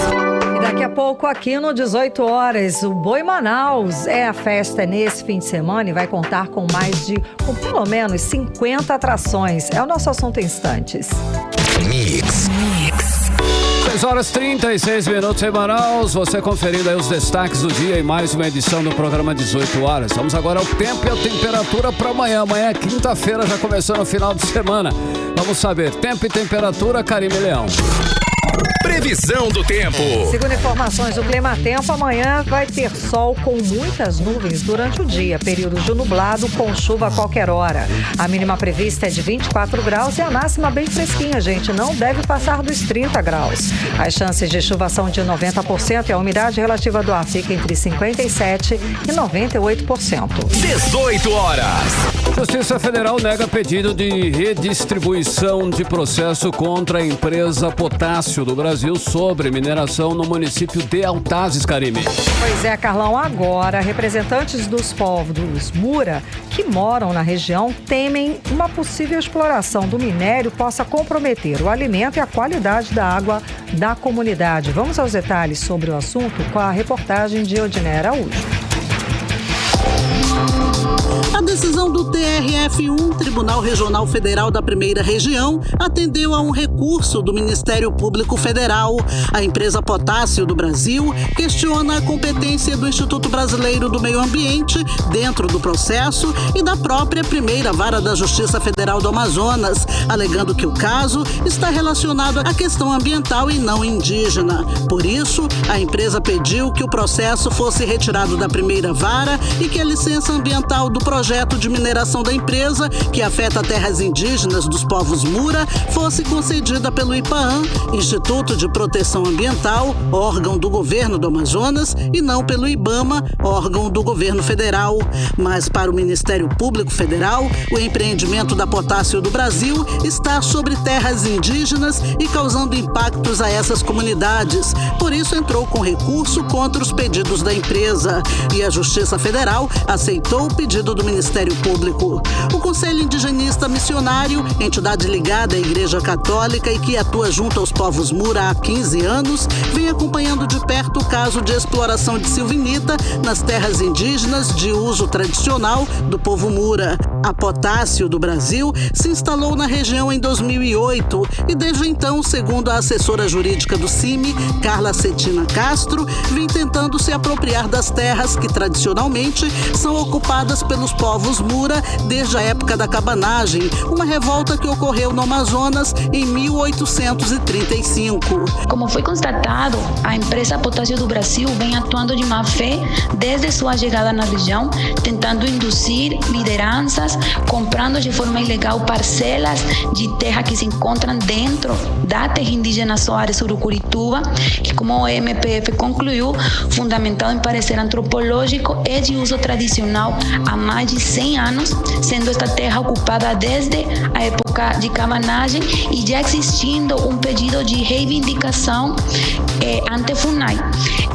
E daqui a pouco aqui no 18 Horas, o Boi Manaus é a festa nesse fim de semana e vai contar com pelo menos 50 atrações. É o nosso assunto em instantes. Mix. 6 horas 36 minutos em Manaus, você conferindo aí os destaques do dia e mais uma edição do programa 18 Horas. Vamos agora ao tempo e a temperatura para amanhã. Amanhã é quinta-feira, já começando o final de semana. Vamos saber, tempo e temperatura, Karime Leão. Previsão do tempo. Segundo informações do Climatempo, amanhã vai ter sol com muitas nuvens durante o dia. Período de nublado com chuva a qualquer hora. A mínima prevista é de 24 graus e a máxima bem fresquinha, gente. Não deve passar dos 30 graus. As chances de chuva são de 90% e a umidade relativa do ar fica entre 57% e 98%. 18 Horas. Justiça Federal nega pedido de redistribuição de processo contra a empresa Potássio do Brasil sobre mineração no município de Altazes, Karime. Pois é, Carlão, agora representantes dos povos Mura que moram na região temem uma possível exploração do minério possa comprometer o alimento e a qualidade da água da comunidade. Vamos aos detalhes sobre o assunto com a reportagem de Odinei Araújo. A decisão do TRF1, Tribunal Regional Federal da Primeira Região, atendeu a um recurso do Ministério Público Federal. A empresa Potássio do Brasil questiona a competência do Instituto Brasileiro do Meio Ambiente dentro do processo e da própria Primeira Vara da Justiça Federal do Amazonas, alegando que o caso está relacionado à questão ambiental e não indígena. Por isso, a empresa pediu que o processo fosse retirado da Primeira Vara e que a licença ambiental do projeto de mineração da empresa, que afeta terras indígenas dos povos Mura, fosse concedida pelo IPAAM, Instituto de Proteção Ambiental, órgão do governo do Amazonas, e não pelo IBAMA, órgão do governo federal. Mas para o Ministério Público Federal, o empreendimento da Potássio do Brasil está sobre terras indígenas e causando impactos a essas comunidades. Por isso entrou com recurso contra os pedidos da empresa. E a Justiça Federal aceitou o pedido do Ministério Público. O Conselho Indigenista Missionário, entidade ligada à Igreja Católica e que atua junto aos povos Mura há 15 anos, vem acompanhando de perto o caso de exploração de silvinita nas terras indígenas de uso tradicional do povo Mura. A Potássio do Brasil se instalou na região em 2008 e desde então, segundo a assessora jurídica do CIMI, Carla Cetina Castro, vem tentando se apropriar das terras que tradicionalmente são ocupadas pelos povos Mura desde a época da cabanagem, uma revolta que ocorreu no Amazonas em 1835. Como foi constatado, a empresa Potássio do Brasil vem atuando de má fé desde sua chegada na região, tentando induzir lideranças, comprando de forma ilegal parcelas de terra que se encontram dentro da terra indígena Soares Urucurituba, que, como o MPF concluiu, fundamentado em parecer antropológico, é de uso tradicional há mais de 100 anos, sendo esta terra ocupada desde a época de cabanagem e já existindo um pedido de reivindicação ante FUNAI.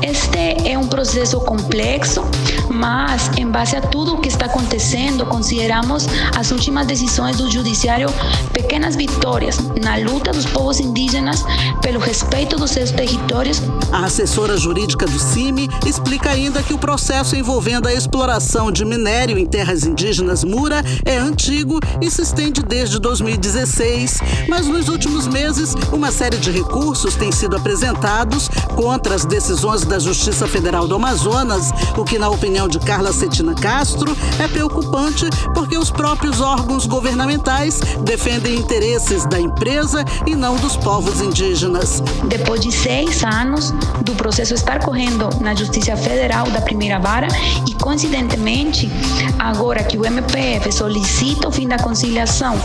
Este é um processo complexo, mas em base a tudo o que está acontecendo, consideramos as últimas decisões do judiciário pequenas vitórias na luta dos povos indígenas pelo respeito dos seus territórios. A assessora jurídica do CIMI explica ainda que o processo envolvendo a exploração de minério em terras indígenas Mura é antigo e se estende desde 2016, mas nos últimos meses uma série de recursos tem sido apresentados contra as decisões da Justiça Federal do Amazonas, o que, na opinião opinião de Carla Cetina Castro, é preocupante porque os próprios órgãos governamentais defendem interesses da empresa e não dos povos indígenas. Depois de 6 anos do processo estar correndo na Justiça Federal da primeira vara e, coincidentemente, agora que o MPF solicita o fim da conciliação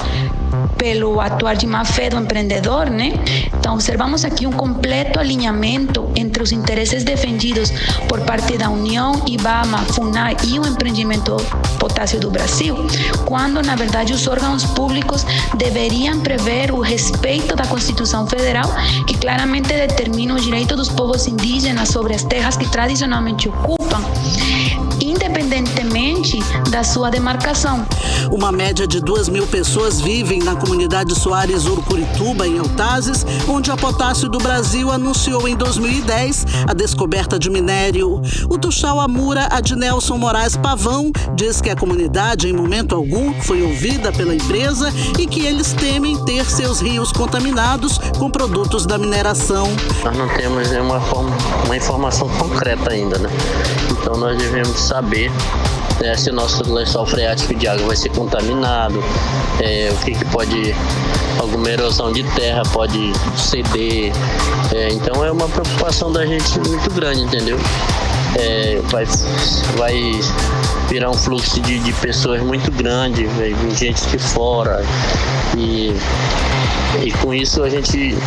pelo atuar de má-fé do empreendedor, né? Então, observamos aqui um completo alinhamento entre os interesses defendidos por parte da União, IBAMA, FUNAI e o Empreendimento Potássio do Brasil, quando, na verdade, os órgãos públicos deveriam prever o respeito da Constituição Federal, que claramente determina o direito dos povos indígenas sobre as terras que tradicionalmente ocupam, independentemente da sua demarcação. Uma média de 2.000 pessoas vivem na comunidade Soares Urucurituba, em Altazes, onde a Potássio do Brasil anunciou em 2010 a descoberta de minério. O Tuxal Amura Adnelson Moraes Pavão diz que a comunidade, em momento algum, foi ouvida pela empresa e que eles temem ter seus rios contaminados com produtos da mineração. Nós não temos nenhuma uma informação concreta ainda, né? Então nós devemos saber se o nosso lençol freático de água vai ser contaminado, o que pode, alguma erosão de terra pode ceder. Então é uma preocupação da gente muito grande, entendeu? Vai virar um fluxo de pessoas muito grande, vem gente de fora e com isso a gente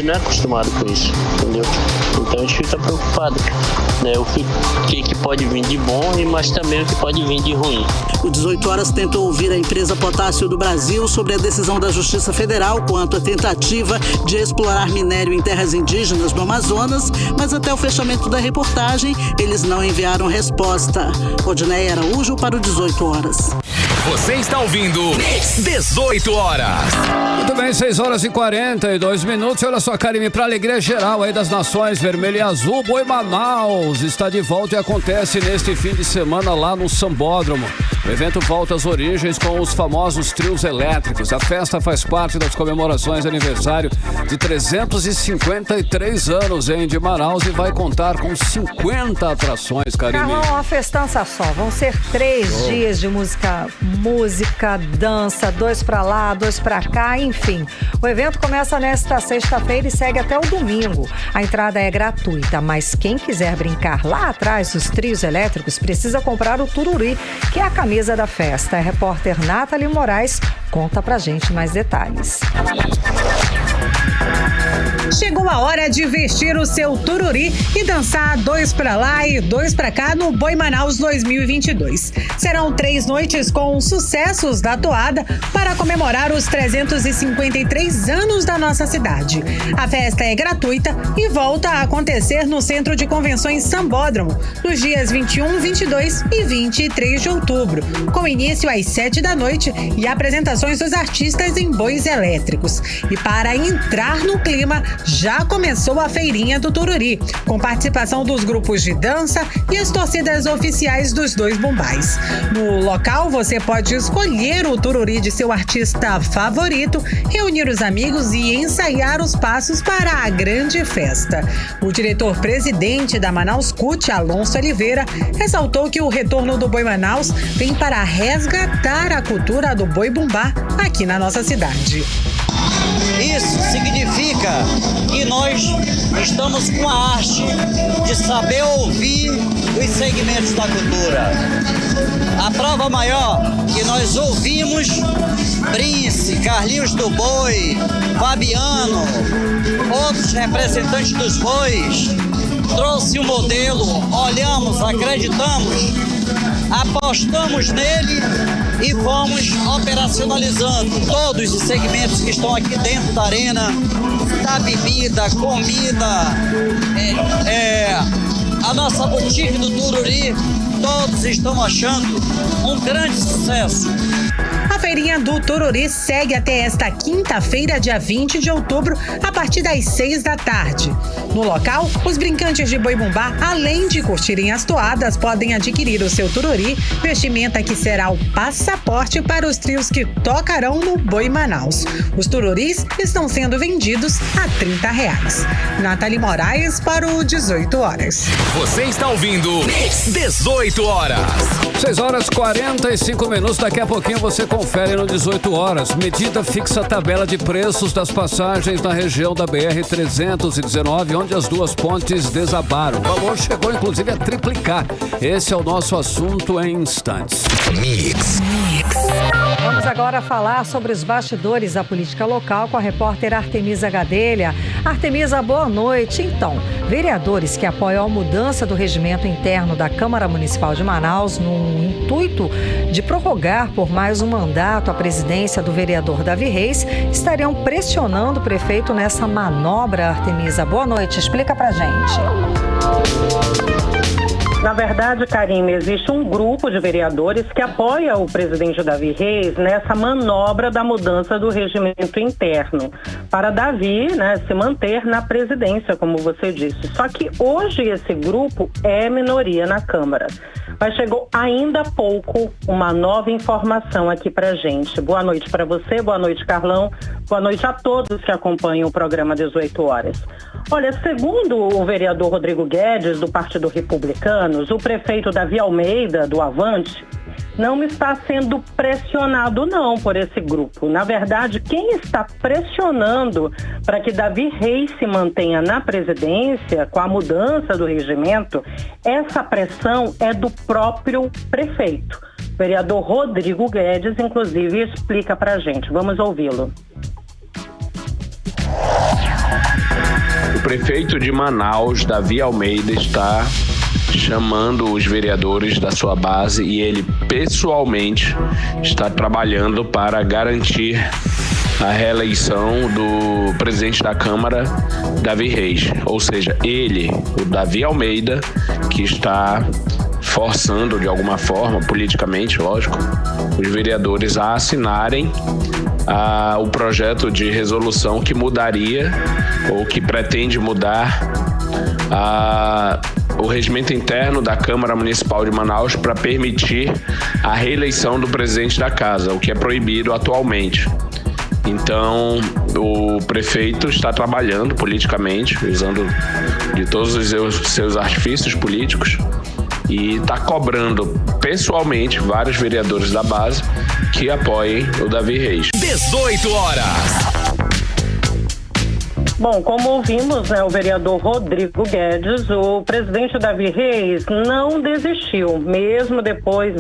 não é acostumado com isso, entendeu? Então a gente fica preocupado, né? O que pode vir de bom, mas também o que pode vir de ruim. O 18 Horas tentou ouvir a empresa Potássio do Brasil sobre a decisão da Justiça Federal quanto à tentativa de explorar minério em terras indígenas no Amazonas, mas até o fechamento da reportagem, eles não enviaram resposta. Odneia Araújo para o 18 Horas. Você está ouvindo 18 Horas. Muito bem, 6h42. Olha só, Karime, para a alegria geral aí das nações vermelho e azul, Boi Manaus está de volta e acontece neste fim de semana lá no Sambódromo. O evento volta às origens com os famosos trios elétricos. A festa faz parte das comemorações de aniversário de 353 anos de Manaus e vai contar com 50 atrações, Karime. Carlão, uma festança só. Vão ser 3 dias de música, dança, 2 pra lá, 2 pra cá, enfim. O evento começa nesta sexta-feira e segue até o domingo. A entrada é gratuita, mas quem quiser brincar lá atrás dos trios elétricos precisa comprar o Tururi, que é a camisa da festa. A repórter Nathalie Moraes conta pra gente mais detalhes. Chegou a hora de vestir o seu tururi e dançar 2 pra lá e 2 pra cá no Boi Manaus 2022. Serão 3 noites com sucessos da toada para comemorar os 353 anos da nossa cidade. A festa é gratuita e volta a acontecer no Centro de Convenções Sambódromo, nos dias 21, 22 e 23 de outubro, com início às 7 da noite e apresentações dos artistas em bois elétricos. E para entrar no clima, já começou a feirinha do Tururi, com participação dos grupos de dança e as torcidas oficiais dos 2 bumbais. No local, você pode escolher o Tururi de seu artista favorito, reunir os amigos e ensaiar os passos para a grande festa. O diretor-presidente da Manaus CUT, Alonso Oliveira, ressaltou que o retorno do Boi Manaus vem para resgatar a cultura do boi bumbá aqui na nossa cidade. Isso significa que nós estamos com a arte de saber ouvir os segmentos da cultura. A prova maior que nós ouvimos Prince, Carlinhos do Boi, Fabiano, outros representantes dos bois, trouxe o modelo, olhamos, acreditamos, apostamos nele e fomos operacionalizando todos os segmentos que estão aqui dentro da arena, da bebida, comida, a nossa boutique do Tururi todos estão achando um grande sucesso. A feirinha do Tururi segue até esta quinta-feira, dia 20 de outubro, a partir das 6 da tarde. No local, os brincantes de boi-bumbá, além de curtirem as toadas, podem adquirir o seu Tururi, vestimenta que será o passaporte para os trios que tocarão no Boi Manaus. Os Tururis estão sendo vendidos a R$30. Nathalie Moraes para o 18 horas. Você está ouvindo 18 horas. 6 horas 45 minutos. Daqui a pouquinho você confere no 18 horas. Medida fixa a tabela de preços das passagens na região da BR-319, onde as duas pontes desabaram. O valor chegou, inclusive, a triplicar. Esse é o nosso assunto em instantes. Mix. Vamos agora falar sobre os bastidores da política local com a repórter Artemisa Gadelha. Artemisa, boa noite. Então, vereadores que apoiam a mudança do regimento interno da Câmara Municipal de Manaus no intuito de prorrogar por mais um mandato a presidência do vereador Davi Reis estariam pressionando o prefeito nessa manobra, Artemisa. Boa noite, explica pra gente. Na verdade, Karime, existe um grupo de vereadores que apoia o presidente Davi Reis nessa manobra da mudança do regimento interno para Davi, se manter na presidência, como você disse. Só que hoje esse grupo é minoria na Câmara. Mas chegou ainda há pouco uma nova informação aqui pra gente. Boa noite para você, boa noite, Carlão. Boa noite a todos que acompanham o programa 18 horas. Olha, segundo o vereador Rodrigo Guedes, do Partido Republicano, o prefeito Davi Almeida, do Avante, não está sendo pressionado não por esse grupo. Na verdade, quem está pressionando para que Davi Reis se mantenha na presidência com a mudança do regimento, essa pressão é do próprio prefeito. O vereador Rodrigo Guedes, inclusive, explica para a gente. Vamos ouvi-lo. O prefeito de Manaus, Davi Almeida, está chamando os vereadores da sua base e ele pessoalmente está trabalhando para garantir a reeleição do presidente da Câmara, Davi Reis. Ou seja, ele, o Davi Almeida, que está forçando de alguma forma, politicamente, lógico, os vereadores a assinarem o projeto de resolução que mudaria ou que pretende mudar o regimento interno da Câmara Municipal de Manaus para permitir a reeleição do presidente da casa, o que é proibido atualmente. Então, o prefeito está trabalhando politicamente, usando de todos os seus artifícios políticos e está cobrando pessoalmente vários vereadores da base que apoiem o Davi Reis. 18 horas. Bom, como ouvimos, o vereador Rodrigo Guedes, o presidente Davi Reis não desistiu, mesmo depois,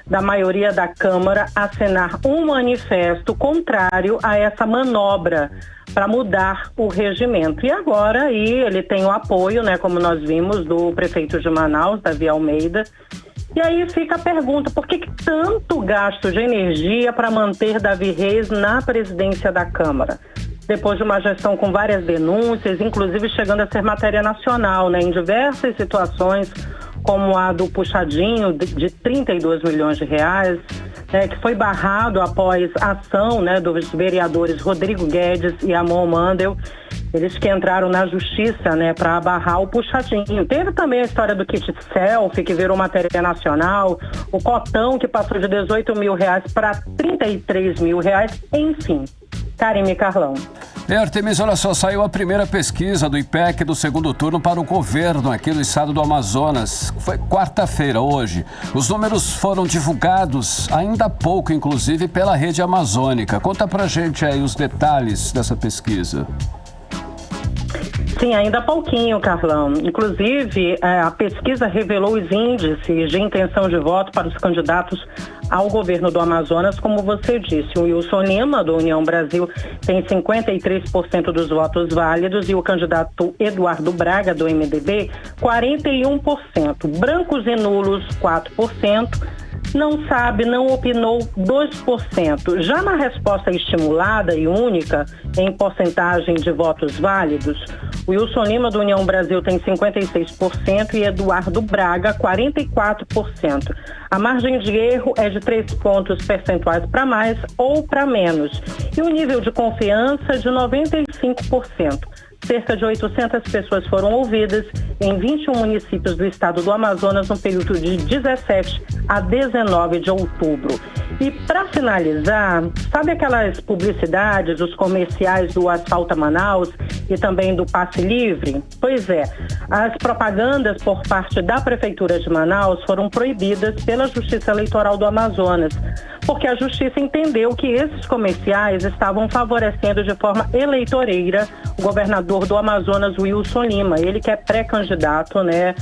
da maioria da Câmara assinar um manifesto contrário a essa manobra para mudar o regimento. E agora aí ele tem o apoio, como nós vimos, do prefeito de Manaus, Davi Almeida. E aí fica a pergunta, por que tanto gasto de energia para manter Davi Reis na presidência da Câmara? Depois de uma gestão com várias denúncias, inclusive chegando a ser matéria nacional, em diversas situações, como a do puxadinho de 32 milhões de reais, que foi barrado após a ação dos vereadores Rodrigo Guedes e Amon Mandel, eles que entraram na justiça para barrar o puxadinho. Teve também a história do kit selfie, que virou matéria nacional, o cotão que passou de 18 mil reais para 33 mil reais, enfim. Karime, Carlão. Artemisa, olha só, saiu a primeira pesquisa do IPEC do segundo turno para o governo aqui no estado do Amazonas. Foi quarta-feira, hoje. Os números foram divulgados ainda há pouco, inclusive, pela Rede Amazônica. Conta pra gente aí os detalhes dessa pesquisa. Sim, ainda há pouquinho, Carlão. Inclusive, a pesquisa revelou os índices de intenção de voto para os candidatos ao governo do Amazonas, como você disse. O Wilson Lima, do União Brasil, tem 53% dos votos válidos e o candidato Eduardo Braga, do MDB, 41%. Brancos e nulos, 4%. não sabe, não opinou 2%. Já na resposta estimulada e única, em porcentagem de votos válidos, Wilson Lima, do União Brasil, tem 56% e Eduardo Braga, 44%. A margem de erro é de 3 pontos percentuais para mais ou para menos. E o nível de confiança de 95%. Cerca de 800 pessoas foram ouvidas em 21 municípios do estado do Amazonas no período de 17 a 19 de outubro. E para finalizar, sabe aquelas publicidades, os comerciais do Asfalta Manaus e também do Passe Livre? Pois é, as propagandas por parte da Prefeitura de Manaus foram proibidas pela Justiça Eleitoral do Amazonas, porque a Justiça entendeu que esses comerciais estavam favorecendo de forma eleitoreira o governador do Amazonas, Wilson Lima. Ele que é pré-candidato, né?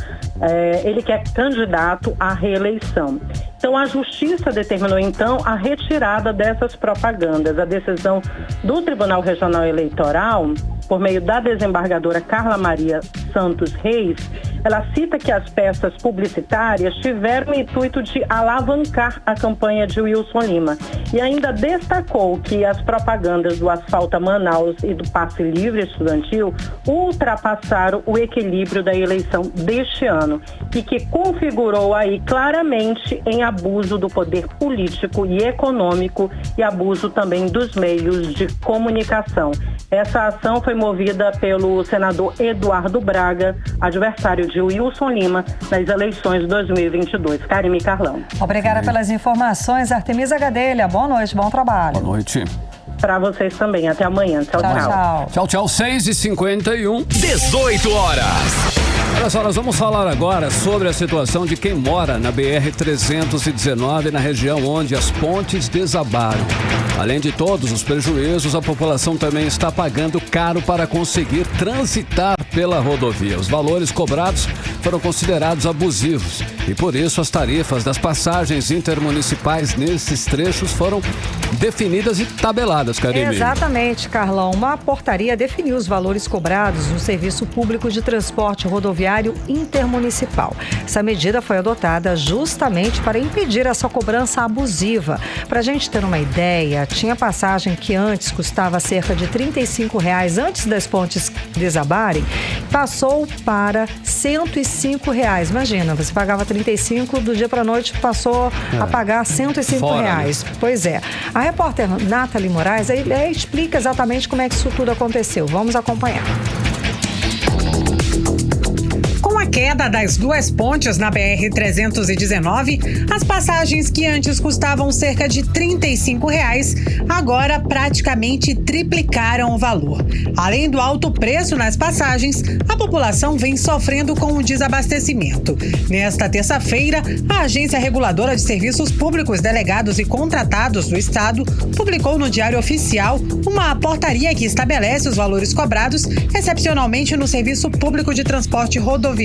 Ele que é candidato à reeleição. Então, a Justiça determinou, então, a retirada dessas propagandas. A decisão do Tribunal Regional Eleitoral, por meio da desembargadora Carla Maria Santos Reis, ela cita que as peças publicitárias tiveram o intuito de alavancar a campanha de Wilson Lima. E ainda destacou que as propagandas do Asfalta Manaus e do Passe Livre Estudantil ultrapassaram o equilíbrio da eleição deste ano e que configurou aí claramente em abuso do poder político e econômico e abuso também dos meios de comunicação. Essa ação foi movida pelo senador Eduardo Braga, adversário de Wilson Lima nas eleições de 2022. Karime Carlão. Obrigada pelas informações, Artemisa Gadelha. Boa noite, bom trabalho. Boa noite. Para vocês também. Até amanhã. Tchau, tchau. Tchau, tchau. 6h51. 18 horas. Olha só, nós vamos falar agora sobre a situação de quem mora na BR-319, na região onde as pontes desabaram. Além de todos os prejuízos, a população também está pagando caro para conseguir transitar pela rodovia. Os valores cobrados foram considerados abusivos e, por isso, as tarifas das passagens intermunicipais nesses trechos foram definidas e tabeladas, Karime. Exatamente, Carlão. Uma portaria definiu os valores cobrados no Serviço Público de Transporte Rodoviário Intermunicipal. Essa medida foi adotada justamente para impedir essa cobrança abusiva. Para a gente ter uma ideia, tinha passagem que antes custava cerca de R$ 35,00 antes das pontes desabarem, passou para R$ 105,00. Imagina, você pagava 35, do dia para a noite passou a pagar R$ 105,00. Fora, né? Pois é. A repórter Nathalie Moraes explica exatamente como é que isso tudo aconteceu. Vamos acompanhar. Com a queda das duas pontes na BR-319, as passagens que antes custavam cerca de R$ 35,00, agora praticamente triplicaram o valor. Além do alto preço nas passagens, a população vem sofrendo com o desabastecimento. Nesta terça-feira, a Agência Reguladora de Serviços Públicos Delegados e Contratados do Estado publicou no Diário Oficial uma portaria que estabelece os valores cobrados excepcionalmente no Serviço Público de Transporte Rodoviário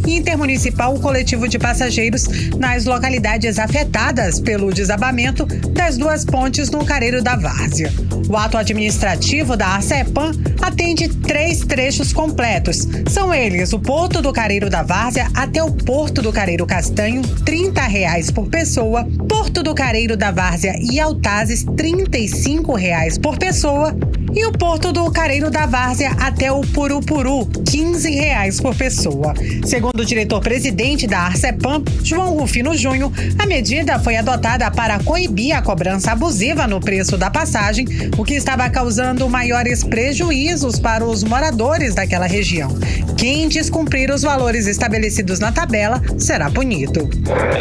e Intermunicipal Coletivo de Passageiros nas localidades afetadas pelo desabamento das duas pontes no Careiro da Várzea. O ato administrativo da ARCEPAM atende 3 trechos completos. São eles o Porto do Careiro da Várzea até o Porto do Careiro Castanho, R$ 30,00 por pessoa, Porto do Careiro da Várzea e Altazes, R$ 35,00 por pessoa, e o Porto do Careiro da Várzea até o Purupuru, R$ 15,00 por pessoa. Segundo o diretor-presidente da ARCEPAM, João Rufino Júnior, a medida foi adotada para coibir a cobrança abusiva no preço da passagem, o que estava causando maiores prejuízos para os moradores daquela região. Quem descumprir os valores estabelecidos na tabela será punido.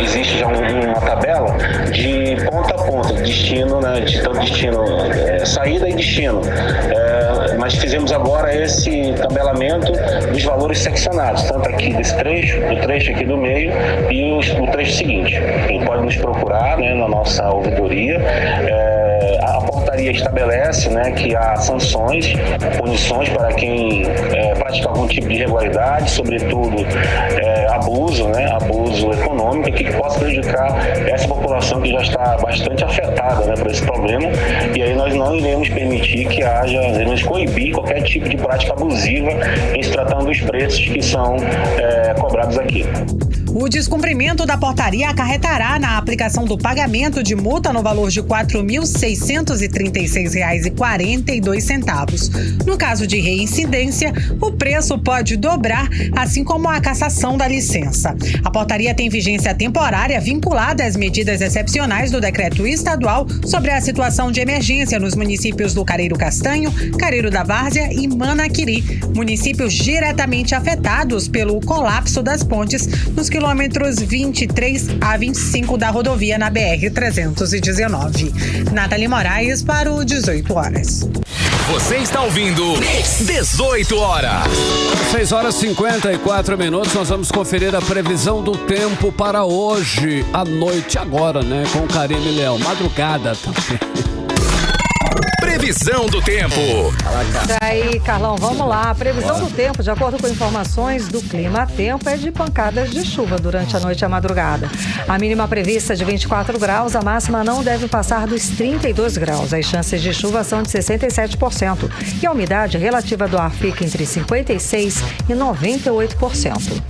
Existe já uma tabela de ponta a ponta, destino, né, saída e destino. Nós fizemos agora esse tabelamento dos valores seccionados, tanto aqui desse trecho, o trecho aqui do meio e o trecho seguinte. Ele pode nos procurar, né, na nossa ouvidoria. A portaria estabelece, né, que há sanções, punições para quem pratica algum tipo de irregularidade, sobretudo abuso econômico, que possa prejudicar essa população que já está bastante afetada, né, por esse problema. E aí nós não iremos permitir que iremos coibir qualquer tipo de prática abusiva em se tratando dos preços que são cobrados aqui. O descumprimento da portaria acarretará na aplicação do pagamento de multa no valor de R$ 4.636,42. No caso de reincidência, o preço pode dobrar, assim como a cassação da licença. A portaria tem vigência temporária vinculada às medidas excepcionais do Decreto Estadual sobre a situação de emergência nos municípios do Careiro Castanho, Careiro da Várzea e Manaquiri, municípios diretamente afetados pelo colapso das pontes nos quilômetros 23 a 25 da rodovia na BR-319. Nathalie Moraes para o 18 horas. Você está ouvindo 18 horas. 6 horas e 54 minutos. Nós vamos conferir a previsão do tempo para hoje à noite, agora, né? Com Karime Leão. Madrugada também. Previsão do tempo. Aí, Carlão, vamos lá. A previsão do tempo, de acordo com informações do Clima Tempo, é de pancadas de chuva durante a noite e a madrugada. A mínima prevista é de 24 graus, a máxima não deve passar dos 32 graus. As chances de chuva são de 67%. E a umidade relativa do ar fica entre 56% e 98%.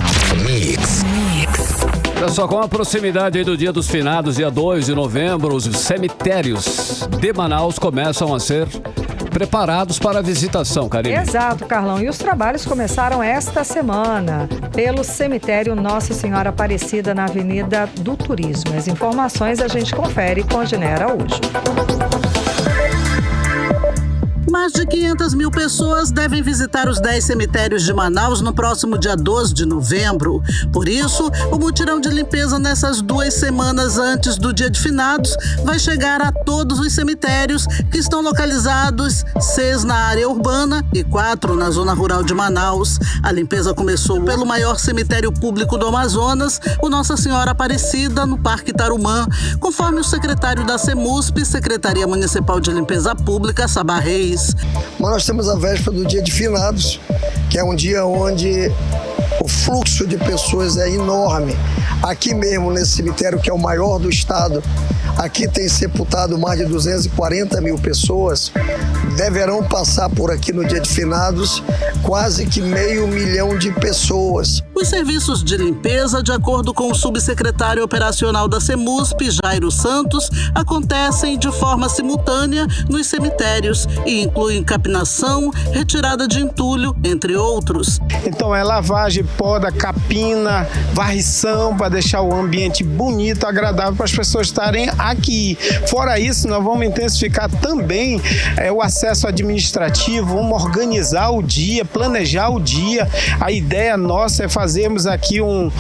Mix. Olha só, com a proximidade aí do Dia dos Finados, dia 2 de novembro, os cemitérios de Manaus começam a ser preparados para a visitação, Karime. Exato, Carlão. E os trabalhos começaram esta semana pelo cemitério Nossa Senhora Aparecida na Avenida do Turismo. As informações a gente confere com a Giné Araújo. Mais de 500 mil pessoas devem visitar os 10 cemitérios de Manaus no próximo dia 12 de novembro. Por isso, o mutirão de limpeza nessas 2 semanas antes do Dia de Finados vai chegar a todos os cemitérios que estão localizados 6 na área urbana e 4 na zona rural de Manaus. A limpeza começou pelo maior cemitério público do Amazonas, o Nossa Senhora Aparecida, no Parque Tarumã, conforme o secretário da CEMUSP, Secretaria Municipal de Limpeza Pública, Sabá Reis. Mas nós temos a véspera do Dia de Finados, que é um dia onde o fluxo de pessoas é enorme. Aqui mesmo, nesse cemitério, que é o maior do estado, aqui tem sepultado mais de 240 mil pessoas. Deverão passar por aqui no Dia de Finados quase que 500 mil de pessoas. Os serviços de limpeza, de acordo com o subsecretário operacional da CEMUSP, Jairo Santos, acontecem de forma simultânea nos cemitérios e incluem capinação, retirada de entulho, entre outros. Então é lavagem, poda, capina, varrição para deixar o ambiente bonito, agradável para as pessoas estarem aqui. Fora isso, nós vamos intensificar também o acesso administrativo, vamos organizar o dia, planejar o dia. A ideia nossa é fazermos aqui um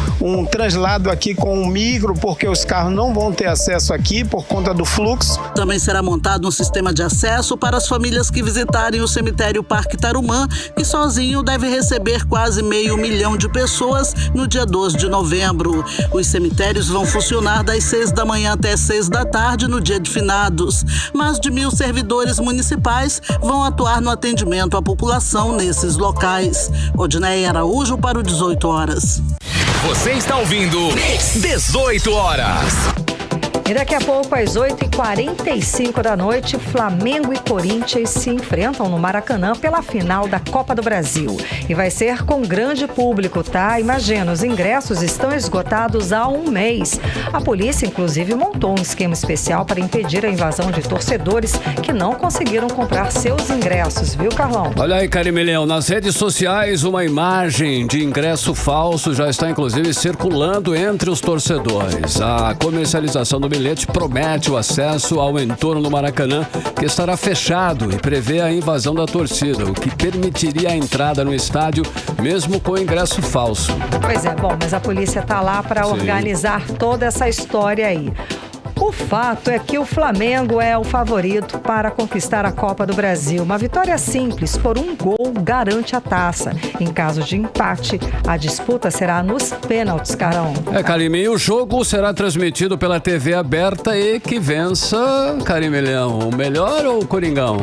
translado aqui com um micro, porque os carros não vão ter acesso aqui por conta do fluxo. Também será montado um sistema de acesso para as famílias que visitarem o cemitério Parque Tarumã, que sozinho deve receber quase 500 mil de pessoas no dia 12 de novembro. Os cemitérios vão funcionar das 6 da manhã até 6 da tarde no Dia de Finados. Mais de 1.000 servidores municipais vão atuar no atendimento à população nesses locais. Odneia Araújo para o 18 horas. Você está ouvindo 18 horas. E daqui a pouco, às 8h45 da noite, Flamengo e Corinthians se enfrentam no Maracanã pela final da Copa do Brasil. E vai ser com grande público, tá? Imagina, os ingressos estão esgotados há um mês. A polícia, inclusive, montou um esquema especial para impedir a invasão de torcedores que não conseguiram comprar seus ingressos, viu, Carlão? Olha aí, Karime Leão, nas redes sociais, uma imagem de ingresso falso já está, inclusive, circulando entre os torcedores. A comercialização do bilhete promete o acesso ao entorno do Maracanã, que estará fechado, e prevê a invasão da torcida, o que permitiria a entrada no estádio mesmo com ingresso falso. Pois é, bom, mas a polícia está lá para organizar toda essa história aí. O fato é que o Flamengo é o favorito para conquistar a Copa do Brasil. Uma vitória simples, por um gol, garante a taça. Em caso de empate, a disputa será nos pênaltis, Carão. Karime, o jogo será transmitido pela TV aberta e que vença, Karime Leão, o melhor ou o Coringão?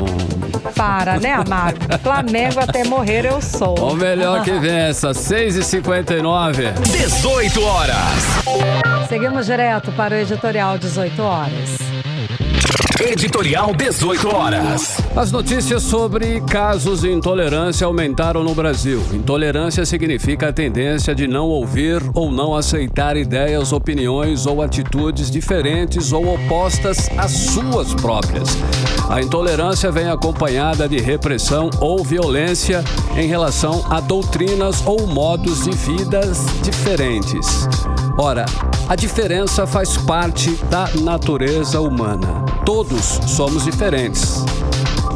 Para, né, Amado? Flamengo até morrer eu sou. O melhor que vença, 6h59. 18 horas. Seguimos direto para o editorial 18 horas. Editorial 18 horas. As notícias sobre casos de intolerância aumentaram no Brasil. Intolerância significa a tendência de não ouvir ou não aceitar ideias, opiniões ou atitudes diferentes ou opostas às suas próprias. A intolerância vem acompanhada de repressão ou violência em relação a doutrinas ou modos de vidas diferentes. Ora, a diferença faz parte da natureza humana. Todos somos diferentes.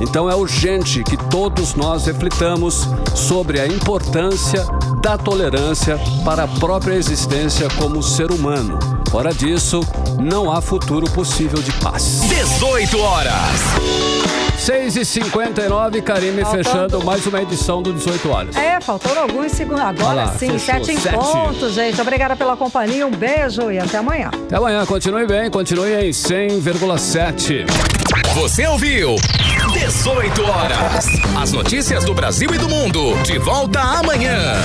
Então é urgente que todos nós reflitamos sobre a importância da tolerância para a própria existência como ser humano. Fora disso, não há futuro possível de paz. 18 horas. 6h59, Karime, fechando mais uma edição do 18 horas. Faltando alguns segundos. Agora lá, sim, fechou. 7 em ponto, gente. Obrigada pela companhia, um beijo e até amanhã. Até amanhã, continue bem, continue em 100,7. Você ouviu 18 horas. As notícias do Brasil e do mundo. De volta amanhã.